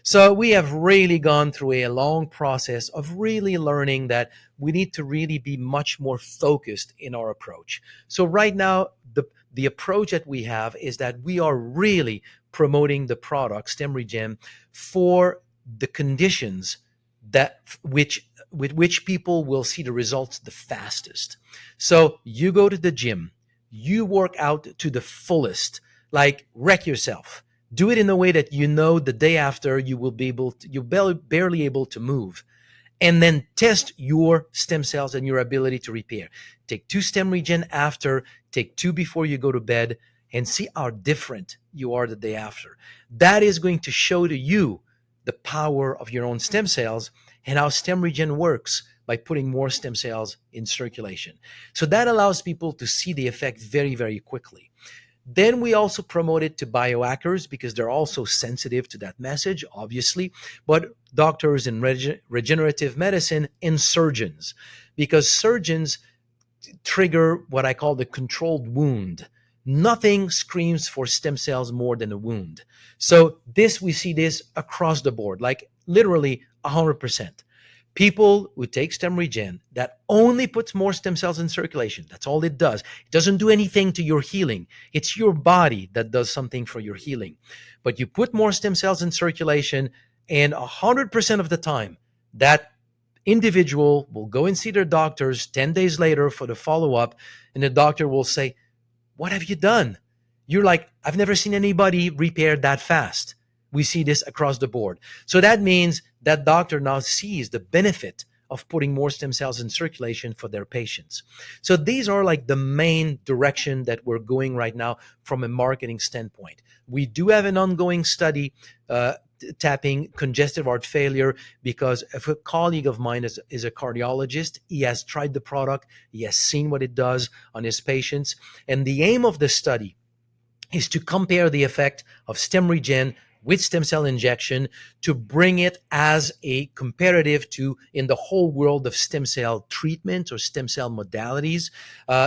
So we have really gone through a long process of really learning that we need to really be much more focused in our approach. So right now, the approach that we have is that we are really promoting the product StemRegen for the conditions that with which people will see the results the fastest. So you go to the gym, you work out to the fullest, like wreck yourself. Do it in a way that you know the day after you will be able to, you're barely able to move. And then test your stem cells and your ability to repair. Take 2 stem regen after, take 2 before you go to bed, and see how different you are the day after. That is going to show to you the power of your own stem cells and how stem regen works by putting more stem cells in circulation. So that allows people to see the effect very, very quickly. Then we also promote it to biohackers because they're also sensitive to that message, obviously, but doctors in regenerative medicine and surgeons, because surgeons trigger what I call the controlled wound. Nothing screams for stem cells more than a wound. So we see this across the board, like literally 100%. People who take stem regen that only puts more stem cells in circulation, that's all it does. It doesn't do anything to your healing. It's your body that does something for your healing. But you put more stem cells in circulation, and 100% of the time, That individual will go and see their doctors 10 days later for the follow up, and the doctor will say, "What have you done?" You're like, "I've never seen anybody repair that fast." We see this across the board. So that means that doctor now sees the benefit of putting more stem cells in circulation for their patients. So these are like the main direction that we're going right now from a marketing standpoint. We do have an ongoing study tapping congestive heart failure because if a colleague of mine is a cardiologist, he has tried the product, he has seen what it does on his patients. And the aim of the study is to compare the effect of stem regen with stem cell injection to bring it as a comparative to in the whole world of stem cell treatment or stem cell modalities.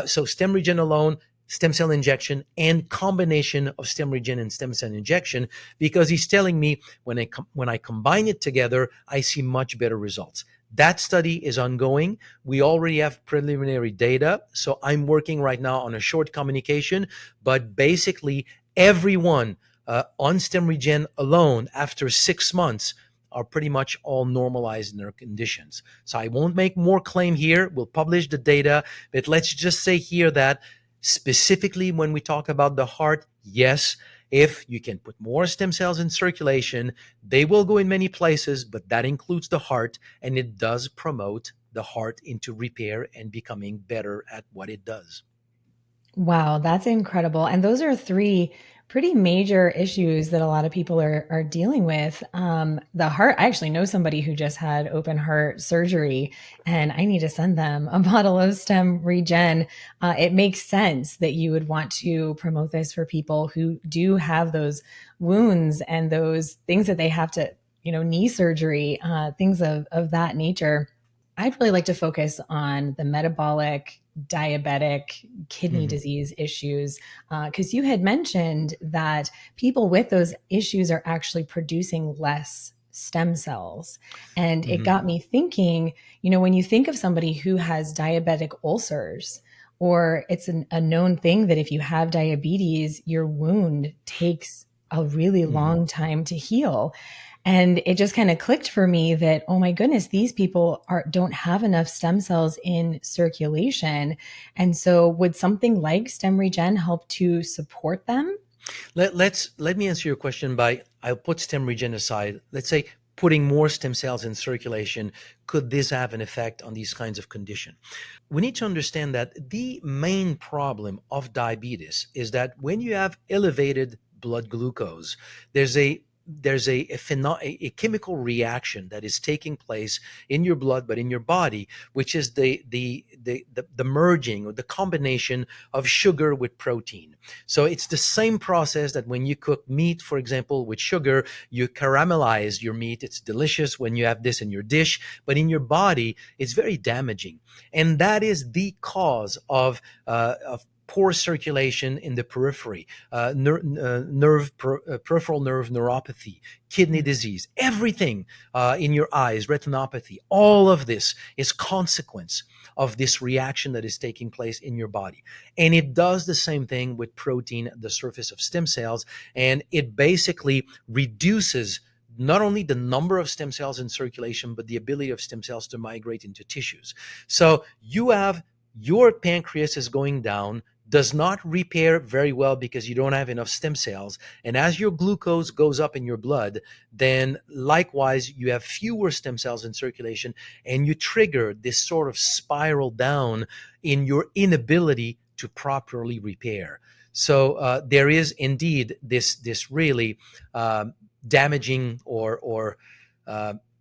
So stem regen alone, stem cell injection, and combination of stem regen and stem cell injection, because he's telling me when I combine it together, I see much better results. That study is ongoing. We already have preliminary data. So I'm working right now on a short communication, but basically everyone on stem regen alone after 6 months are pretty much all normalized in their conditions. So I won't make more claim here. We'll publish the data, but let's just say here that specifically when we talk about the heart, yes, if you can put more stem cells in circulation, they will go in many places, but that includes the heart, and it does promote the heart into repair and becoming better at what it does. Wow, that's incredible. And those are three pretty major issues that a lot of people are dealing with. The heart, I actually know somebody who just had open heart surgery, and I need to send them a bottle of stem regen. It makes sense that you would want to promote this for people who do have those wounds and those things that they have to, knee surgery, things of that nature. I'd really like to focus on the metabolic, diabetic, kidney Mhm. disease issues, because you had mentioned that people with those issues are actually producing less stem cells. And it Mhm. got me thinking, when you think of somebody who has diabetic ulcers, or it's a known thing that if you have diabetes, your wound takes a really Mhm. long time to heal. And it just kind of clicked for me that, oh my goodness, these people don't have enough stem cells in circulation. And so would something like stem regen help to support them? Let me answer your question by I'll put stem regen aside. Let's say putting more stem cells in circulation, could this have an effect on these kinds of condition? We need to understand that the main problem of diabetes is that when you have elevated blood glucose, there's a chemical reaction that is taking place in your blood but in your body, which is the merging or the combination of sugar with protein. So it's the same process that when you cook meat, for example, with sugar, you caramelize your meat. It's delicious when you have this in your dish, but in your body it's very damaging. And that is the cause of poor circulation in the periphery, peripheral nerve neuropathy, kidney disease, everything in your eyes, retinopathy. All of this is consequence of this reaction that is taking place in your body. And it does the same thing with protein at the surface of stem cells, and it basically reduces not only the number of stem cells in circulation, but the ability of stem cells to migrate into tissues. So you have your pancreas is going down, does not repair very well because you don't have enough stem cells. And as your glucose goes up in your blood, then likewise, you have fewer stem cells in circulation, and you trigger this sort of spiral down in your inability to properly repair. So there is indeed this really damaging or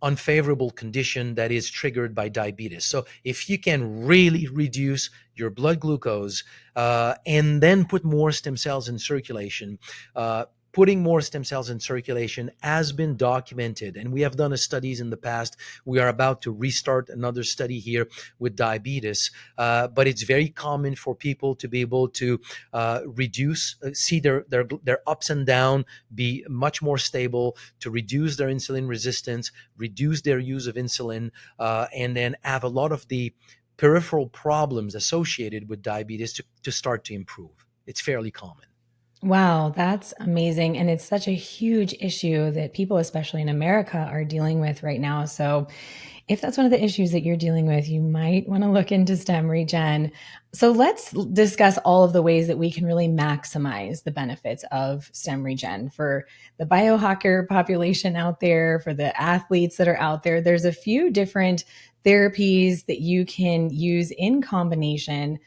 unfavorable condition that is triggered by diabetes. So if you can really reduce your blood glucose and then put more stem cells in circulation, putting more stem cells in circulation has been documented, and we have done studies in the past. We are about to restart another study here with diabetes, but it's very common for people to be able to reduce, see their ups and down be much more stable, to reduce their insulin resistance, reduce their use of insulin, and then have a lot of the peripheral problems associated with diabetes to start to improve. It's fairly common. Wow, that's amazing. And it's such a huge issue that people, especially in America, are dealing with right now. So If that's one of the issues that you're dealing with, you might want to look into STEM regen. So let's discuss all of the ways that we can really maximize the benefits of STEM regen for the biohacker population out there, for the athletes that are out there. There's a few different therapies that you can use in combination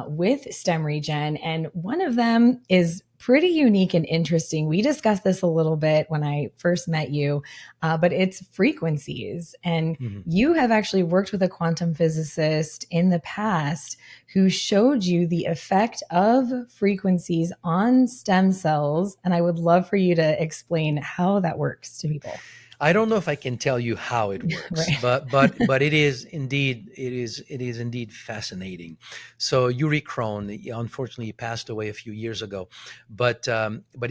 with STEM regen. And one of them is pretty unique and interesting. We discussed this a little bit when I first met you, but it's frequencies. And Mhm. you have actually worked with a quantum physicist in the past who showed you the effect of frequencies on stem cells. And I would love for you to explain how that works to people. I don't know if I can tell you how it works, Right. but it is indeed fascinating. So Yuri Kron, unfortunately, he passed away a few years ago, but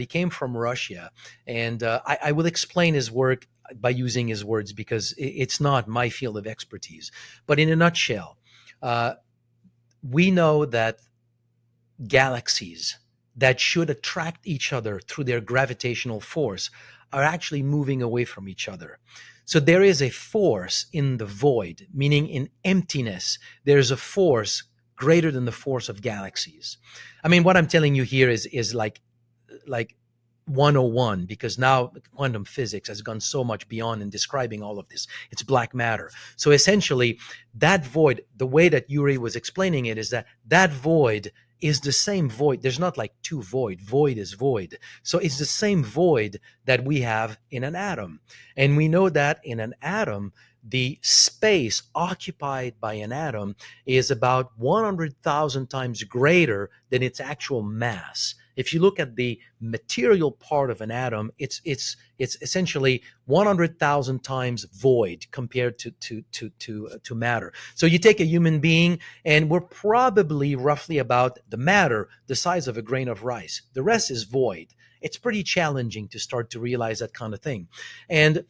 he came from Russia, and I will explain his work by using his words because it's not my field of expertise. But in a nutshell, uh, we know that galaxies that should attract each other through their gravitational force are actually moving away from each other. So there is a force in the void, meaning in emptiness, there's a force greater than the force of galaxies. I mean, what I'm telling you here is like 101 because now quantum physics has gone so much beyond in describing all of this. It's black matter. So essentially, that void, the way that Yuri was explaining it is that that void is the same void. There's not like two void. Void is void. So it's the same void that we have in an atom. And we know that in an atom, the space occupied by an atom is about 100,000 times greater than its actual mass. If you look at the material part of an atom, it's essentially 100,000 times void compared to matter. So you take a human being, and we're probably roughly about the matter the size of a grain of rice. The rest is void. It's pretty challenging to start to realize that kind of thing. And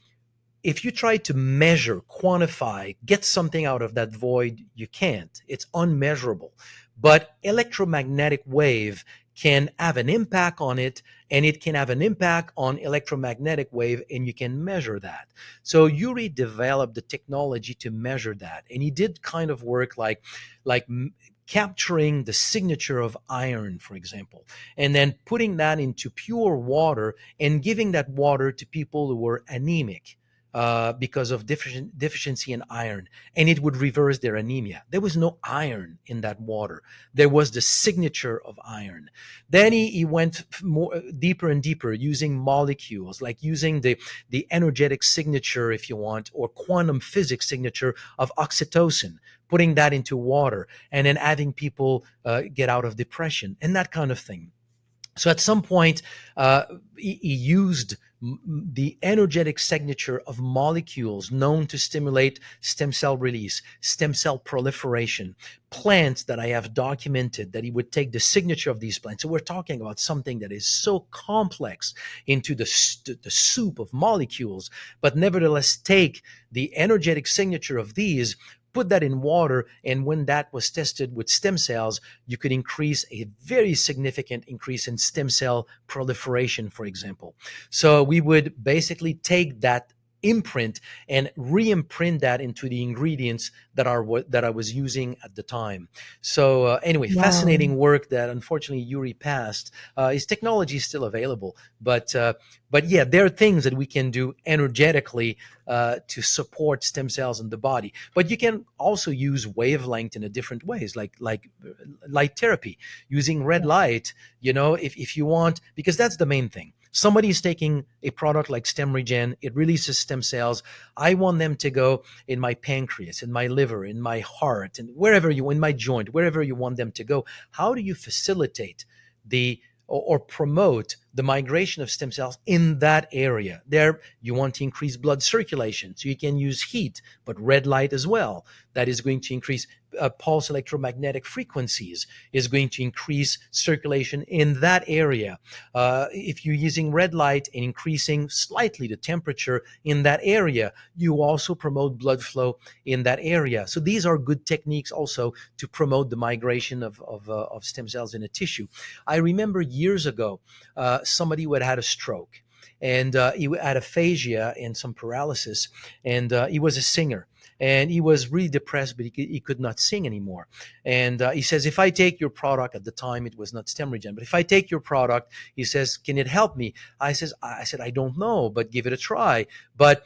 if you try to measure, quantify, get something out of that void, you can't. It's unmeasurable. But electromagnetic wave can have an impact on it, and it can have an impact on electromagnetic wave, and you can measure that. So Yuri developed the technology to measure that, and he did kind of work like capturing the signature of iron, for example, and then putting that into pure water and giving that water to people who were anemic because of deficiency in iron, and it would reverse their anemia. There was no iron in that water. There was the signature of iron. Then he went more deeper and deeper using molecules, like using the energetic signature, if you want, or quantum physics signature of oxytocin, putting that into water, and then having people get out of depression and that kind of thing. So at some point, he used the energetic signature of molecules known to stimulate stem cell release, stem cell proliferation, plants that I have documented that he would take the signature of these plants. So we're talking about something that is so complex into the soup of molecules, but nevertheless take the energetic signature of these, put that in water, and when that was tested with stem cells, you could increase a very significant increase in stem cell proliferation, for example. So we would basically take that imprint and re-imprint that into the ingredients that are what that I was using at the time. So anyway, Wow. fascinating work that unfortunately Yuri passed. His technology is still available, but yeah, there are things that we can do energetically to support stem cells in the body. But you can also use wavelength in a different ways, like light therapy, using red Yeah. light. You know, if you want, because that's the main thing. Somebody is taking a product like Stem Regen, it releases stem cells. I want them to go in my pancreas, in my liver, in my heart, and wherever you, in my joint, wherever you want them to go. How do you facilitate the or promote the migration of stem cells in that area? There, you want to increase blood circulation, so you can use heat, but red light as well. That is going to increase pulse electromagnetic frequencies, is going to increase circulation in that area. If you're using red light and increasing slightly the temperature in that area, you also promote blood flow in that area. So these are good techniques also to promote the migration of stem cells in a tissue. I remember years ago, somebody who had had a stroke, and he had aphasia and some paralysis, and he was a singer. and he was really depressed, but he could not sing anymore. And he says, if I take your product, at the time it was not StemRegen, but if I take your product, he says, can it help me? I said, I don't know, but give it a try. But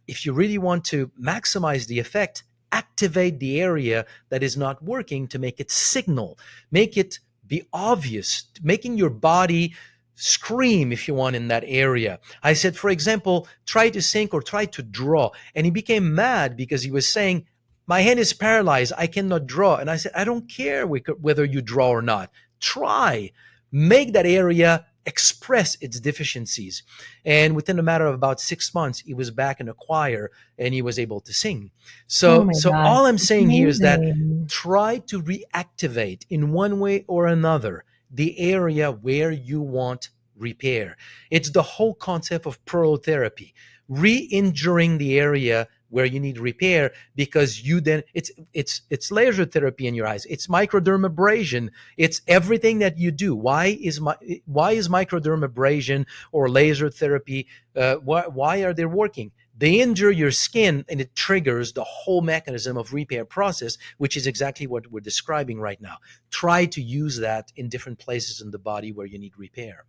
if you really want to maximize the effect, activate the area that is not working to make it signal, make it be obvious, making your body scream, if you want, in that area. I said, for example, try to sink or try to draw. And he became mad because he was saying, my hand is paralyzed, I cannot draw. And I said, I don't care whether you draw or not. Try, make that area express its deficiencies. And within a matter of about 6 months, he was back in a choir and he was able to sing. Oh So, my so gosh, all I'm it's saying here is that amazing. try to reactivate in one way or another the area where you want repair. It's the whole concept of prolotherapy, re-injuring the area where you need repair, because you then it's laser therapy in your eyes, it's microdermabrasion, it's everything that you do. Why is microdermabrasion or laser therapy, why are they working? They injure your skin and it triggers the whole mechanism of repair process, which is exactly what we're describing right now. Try to use that in different places in the body where you need repair.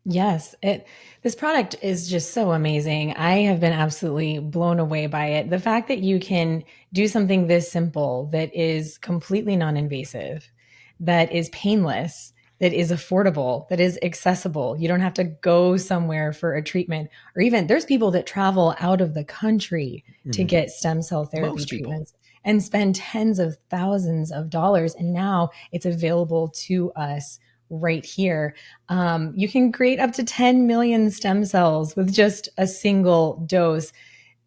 Yes, this product is just so amazing. I have been absolutely blown away by it. The fact that you can do something this simple that is completely non-invasive, that is painless, that is affordable, that is accessible. You don't have to go somewhere for a treatment, or even there's people that travel out of the country to Mhm. get stem cell therapy Most people. treatments and spend tens of thousands of dollars, and now it's available to us right here. You can create up to 10 million stem cells with just a single dose.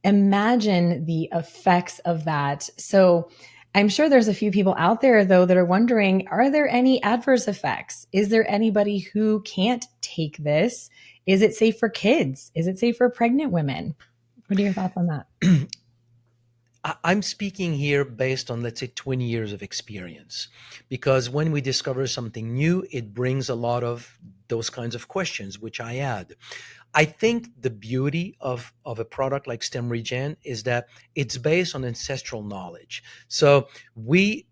Imagine the effects of that. So, I'm sure there's a few people out there, though, that are wondering, are there any adverse effects? Is there anybody who can't take this? Is it safe for kids? Is it safe for pregnant women? What are your thoughts on that? I'm speaking here based on, let's say, 20 years of experience, because when we discover something new, it brings a lot of those kinds of questions, which I add. I think the beauty of a product like StemRegen is that it's based on ancestral knowledge. So we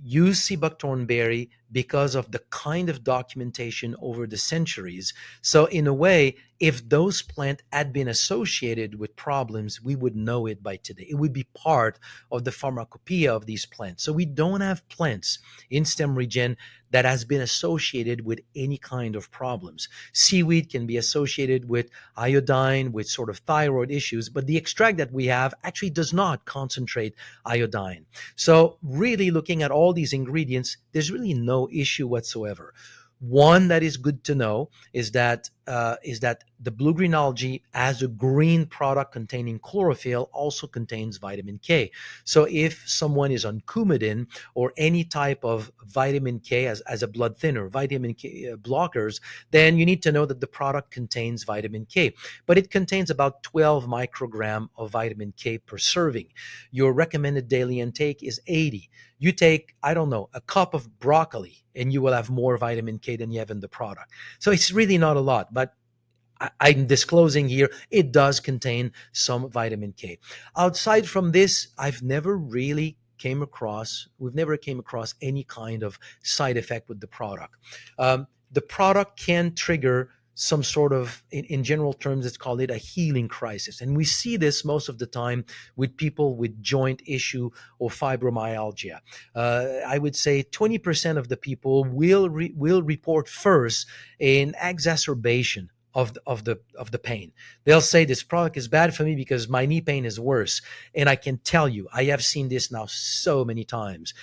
use sea buckthorn berry because of the kind of documentation over the centuries. So in a way, if those plants had been associated with problems, we would know it by today. It would be part of the pharmacopoeia of these plants. So we don't have plants in StemRegen that has been associated with any kind of problems. Seaweed can be associated with iodine, with sort of thyroid issues, but the extract that we have actually does not concentrate iodine. So really looking at all these ingredients, there's really no issue whatsoever. One that is good to know is that the blue green algae, as a green product containing chlorophyll, also contains vitamin K. So if someone is on Coumadin or any type of vitamin K as a blood thinner, vitamin K blockers, then you need to know that the product contains vitamin K. But it contains about 12 microgram of vitamin K per serving. Your recommended daily intake is 80. You take, I don't know, a cup of broccoli and you will have more vitamin K than you have in the product. So it's really not a lot, but I'm disclosing here, it does contain some vitamin K. Outside from this, we've never came across any kind of side effect with the product. The product can trigger some sort of, in general terms, let's call it a healing crisis. And we see this most of the time with people with joint issue or fibromyalgia. I would say 20% of the people will report first an exacerbation of the pain. They'll say this product is bad for me because my knee pain is worse. And I can tell you, I have seen this now so many times.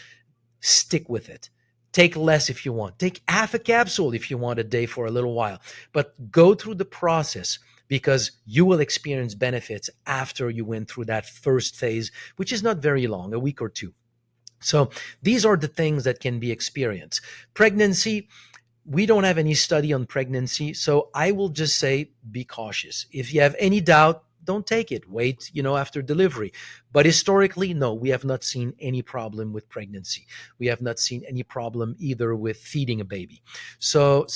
Stick with it. Take less if you want. Take half a capsule if you want a day for a little while. But go through the process, because you will experience benefits after you went through that first phase, which is not very long, a week or two. So these are the things that can be experienced. Pregnancy, we don't have any study on pregnancy, so I will just say be cautious. If you have any doubt, don't take it. Wait, after delivery. But historically, no, we have not seen any problem with pregnancy. We have not seen any problem either with feeding a baby. So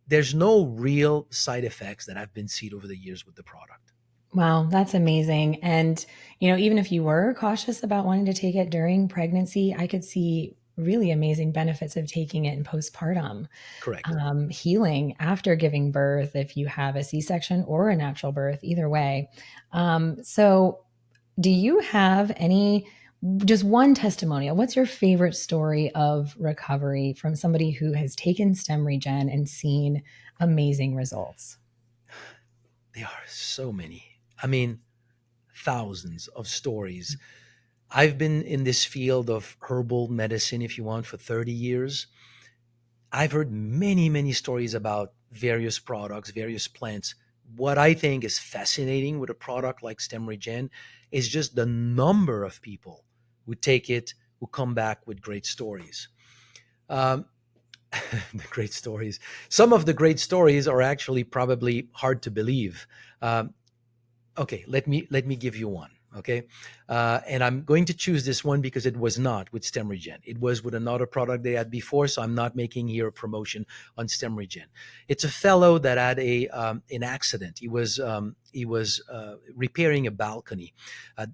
there's no real side effects that have been seen over the years with the product. Wow, that's amazing. And, even if you were cautious about wanting to take it during pregnancy, I could see really amazing benefits of taking it in postpartum. Correct. Healing after giving birth, if you have a C-section or a natural birth, either way. So, do you have just one testimonial? What's your favorite story of recovery from somebody who has taken stem regen and seen amazing results? There are so many. I mean, thousands of stories. I've been in this field of herbal medicine, if you want, for 30 years. I've heard many, many stories about various products, various plants. What I think is fascinating with a product like Stem Regen is just the number of people who take it, who come back with great stories. Um, the great stories. Some of the great stories are actually probably hard to believe. Um, okay, let me give you one. Okay, and I'm going to choose this one because it was not with Stem Regen. It was with another product they had before, so I'm not making here a promotion on Stem Regen. It's a fellow that had a an accident. He was repairing a balcony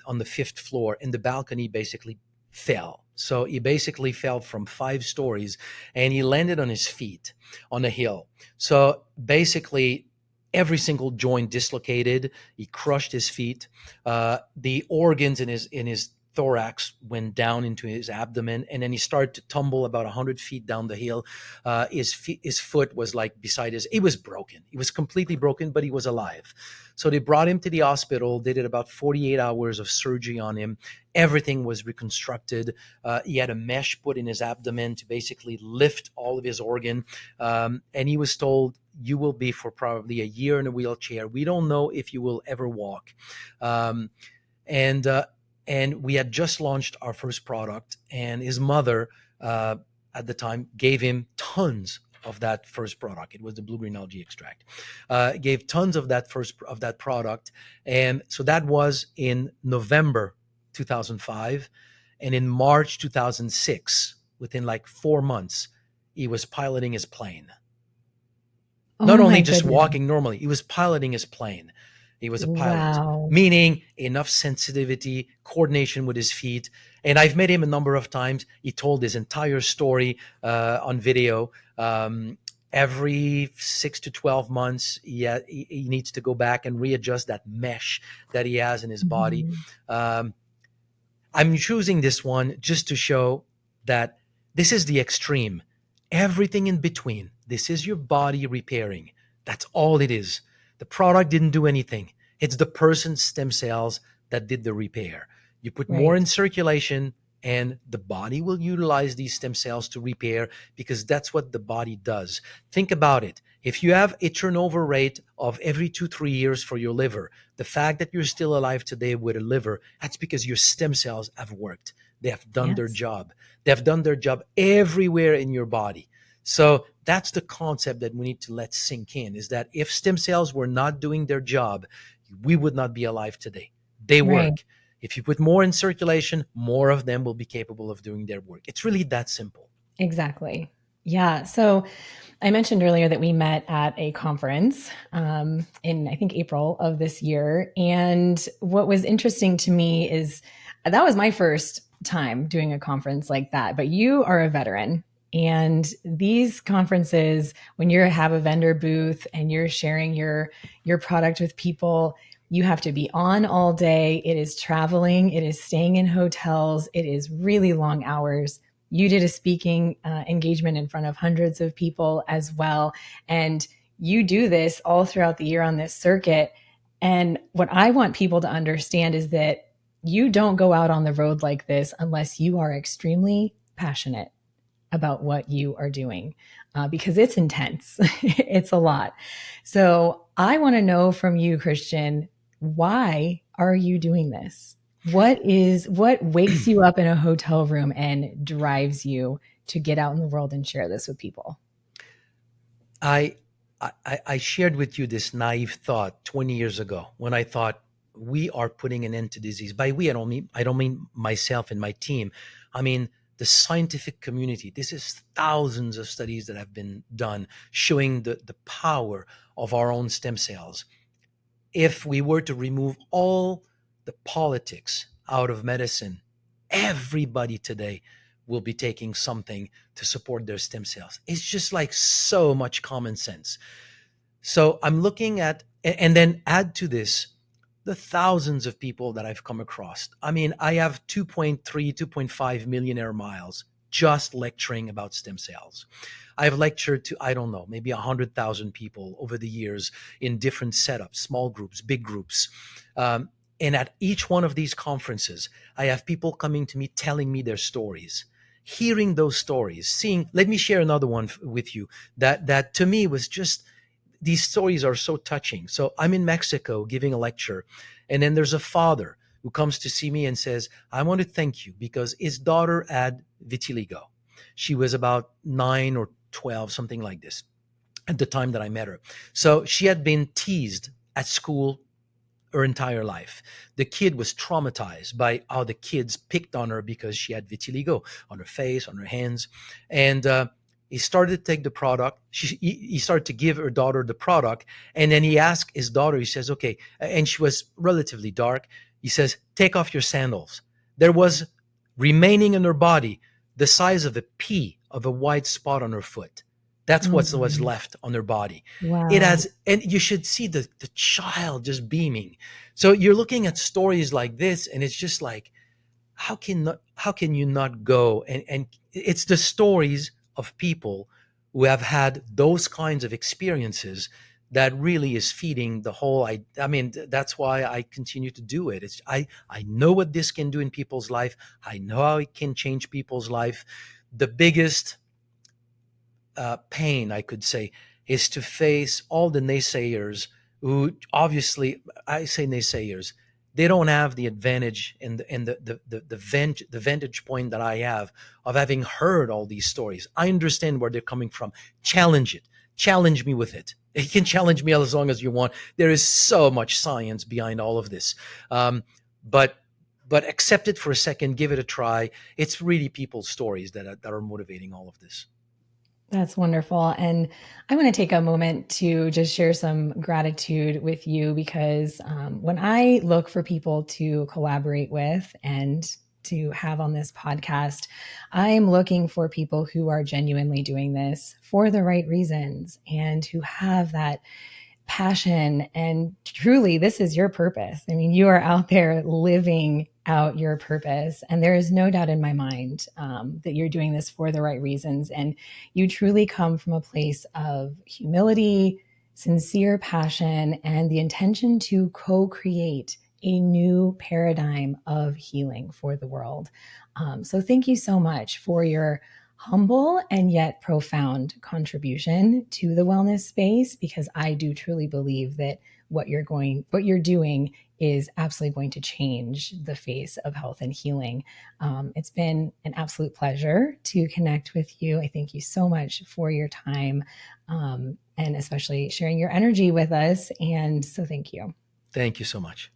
on the fifth floor, and the balcony basically fell. So he basically fell from 5 stories, and he landed on his feet on a hill. So basically, every single joint dislocated. He crushed his feet. The organs in his thorax went down into his abdomen, and then he started to tumble about 100 feet down the hill. His foot was like beside his. It was broken. He was completely broken, but he was alive. So they brought him to the hospital. They did about 48 hours of surgery on him. Everything was reconstructed. He had a mesh put in his abdomen to basically lift all of his organ, and he was told, you will be for probably a year in a wheelchair. We don't know if you will ever walk. Um, and and we had just launched our first product, and his mother at the time gave him tons of that first product. It was the blue green algae extract. Gave tons of that product, and so that was in November 2005, and in March 2006, within like 4 months, he was piloting his plane. Not Oh only my just goodness. walking normally, he was piloting his plane. He was a pilot, Wow. meaning enough sensitivity, coordination with his feet. And I've met him a number of times. He told his entire story on video. Every 6 to 12 months, he needs to go back and readjust that mesh that he has in his body. Mhm. Um, I'm choosing this one just to show that this is the extreme. Everything in between. This is your body repairing. That's all it is. The product didn't do anything. It's the person's stem cells that did the repair. You put more Right. in circulation, and the body will utilize these stem cells to repair because that's what the body does. Think about it. If you have a turnover rate of every 2, 3 years for your liver, the fact that you're still alive today with a liver, that's because your stem cells have worked. They have done their Yes. job. They have done their job everywhere in your body. So that's the concept that we need to let sink in, is that if stem cells were not doing their job, we would not be alive today. They Right. work. If you put more in circulation, more of them will be capable of doing their work. It's really that simple. Exactly. Yeah. So I mentioned earlier that we met at a conference in, I think, April of this year. And what was interesting to me is that was my first time doing a conference like that. But you are a veteran. And these conferences, when you have a vendor booth and you're sharing your product with people, you have to be on all day. It is traveling, it is staying in hotels, it is really long hours. You did a speaking engagement in front of hundreds of people as well. And you do this all throughout the year on this circuit. And what I want people to understand is that you don't go out on the road like this unless you are extremely passionate about what you are doing, because it's intense. It's a lot. So I want to know from you, Christian, why are you doing this? What wakes you up in a hotel room and drives you to get out in the world and share this with people? I, I shared with you this naive thought 20 years ago when I thought we are putting an end to disease. By we, I don't mean myself and my team. I mean the scientific community. This is thousands of studies that have been done showing the power of our own stem cells. if we were to remove all the politics out of medicine, everybody today will be taking something to support their stem cells. It's just like so much common sense. So I'm looking at, and then add to this the thousands of people that I've come across. I mean, I have 2.3, 2.5 million air miles just lecturing about stem cells. I've lectured to, I don't know, maybe 100,000 people over the years in different setups, small groups, big groups. And at each one of these conferences, I have people coming to me telling me their stories. Hearing those stories, seeing, let me share another one with you that to me was just, these stories are so touching. So I'm in Mexico giving a lecture, and then there's a father who comes to see me and says, I want to thank you because his daughter had vitiligo. She was about 9 or 12, something like this, at the time that I met her. So she had been teased at school her entire life. The kid was traumatized by how the kids picked on her because she had vitiligo on her face, on her hands. And he started to take the product. He started to give her daughter the product. And then he asked his daughter, he says, okay, and she was relatively dark. He says, take off your sandals. There was remaining in her body the size of a pea of a white spot on her foot. That's what was Mm. left on her body. It Wow. has, and you should see the child just beaming. So you're looking at stories like this, and it's just like, how can you not go? And it's the stories of people who have had those kinds of experiences that really is feeding the whole. I mean, that's why I continue to do it. I know what this can do in people's life. I know how it can change people's life. The biggest pain, I could say, is to face all the naysayers who obviously, I say naysayers, they don't have the advantage and the vantage point that I have of having heard all these stories. I understand where they're coming from. Challenge it. Challenge me with it. You can challenge me as long as you want. There is so much science behind all of this. But but accept it for a second, give it a try. It's really people's stories that are motivating all of this. That's wonderful. And I want to take a moment to just share some gratitude with you because when I look for people to collaborate with and to have on this podcast, I'm looking for people who are genuinely doing this for the right reasons and who have that passion. And truly, this is your purpose. I mean, you are out there living out your purpose. And there is no doubt in my mind that you're doing this for the right reasons. And you truly come from a place of humility, sincere passion, and the intention to co create a new paradigm of healing for the world. So, thank you so much for your humble and yet profound contribution to the wellness space because I do truly believe that what you're doing is absolutely going to change the face of health and healing. It's been an absolute pleasure to connect with you. I thank you so much for your time and especially sharing your energy with us. And so thank you. Thank you so much.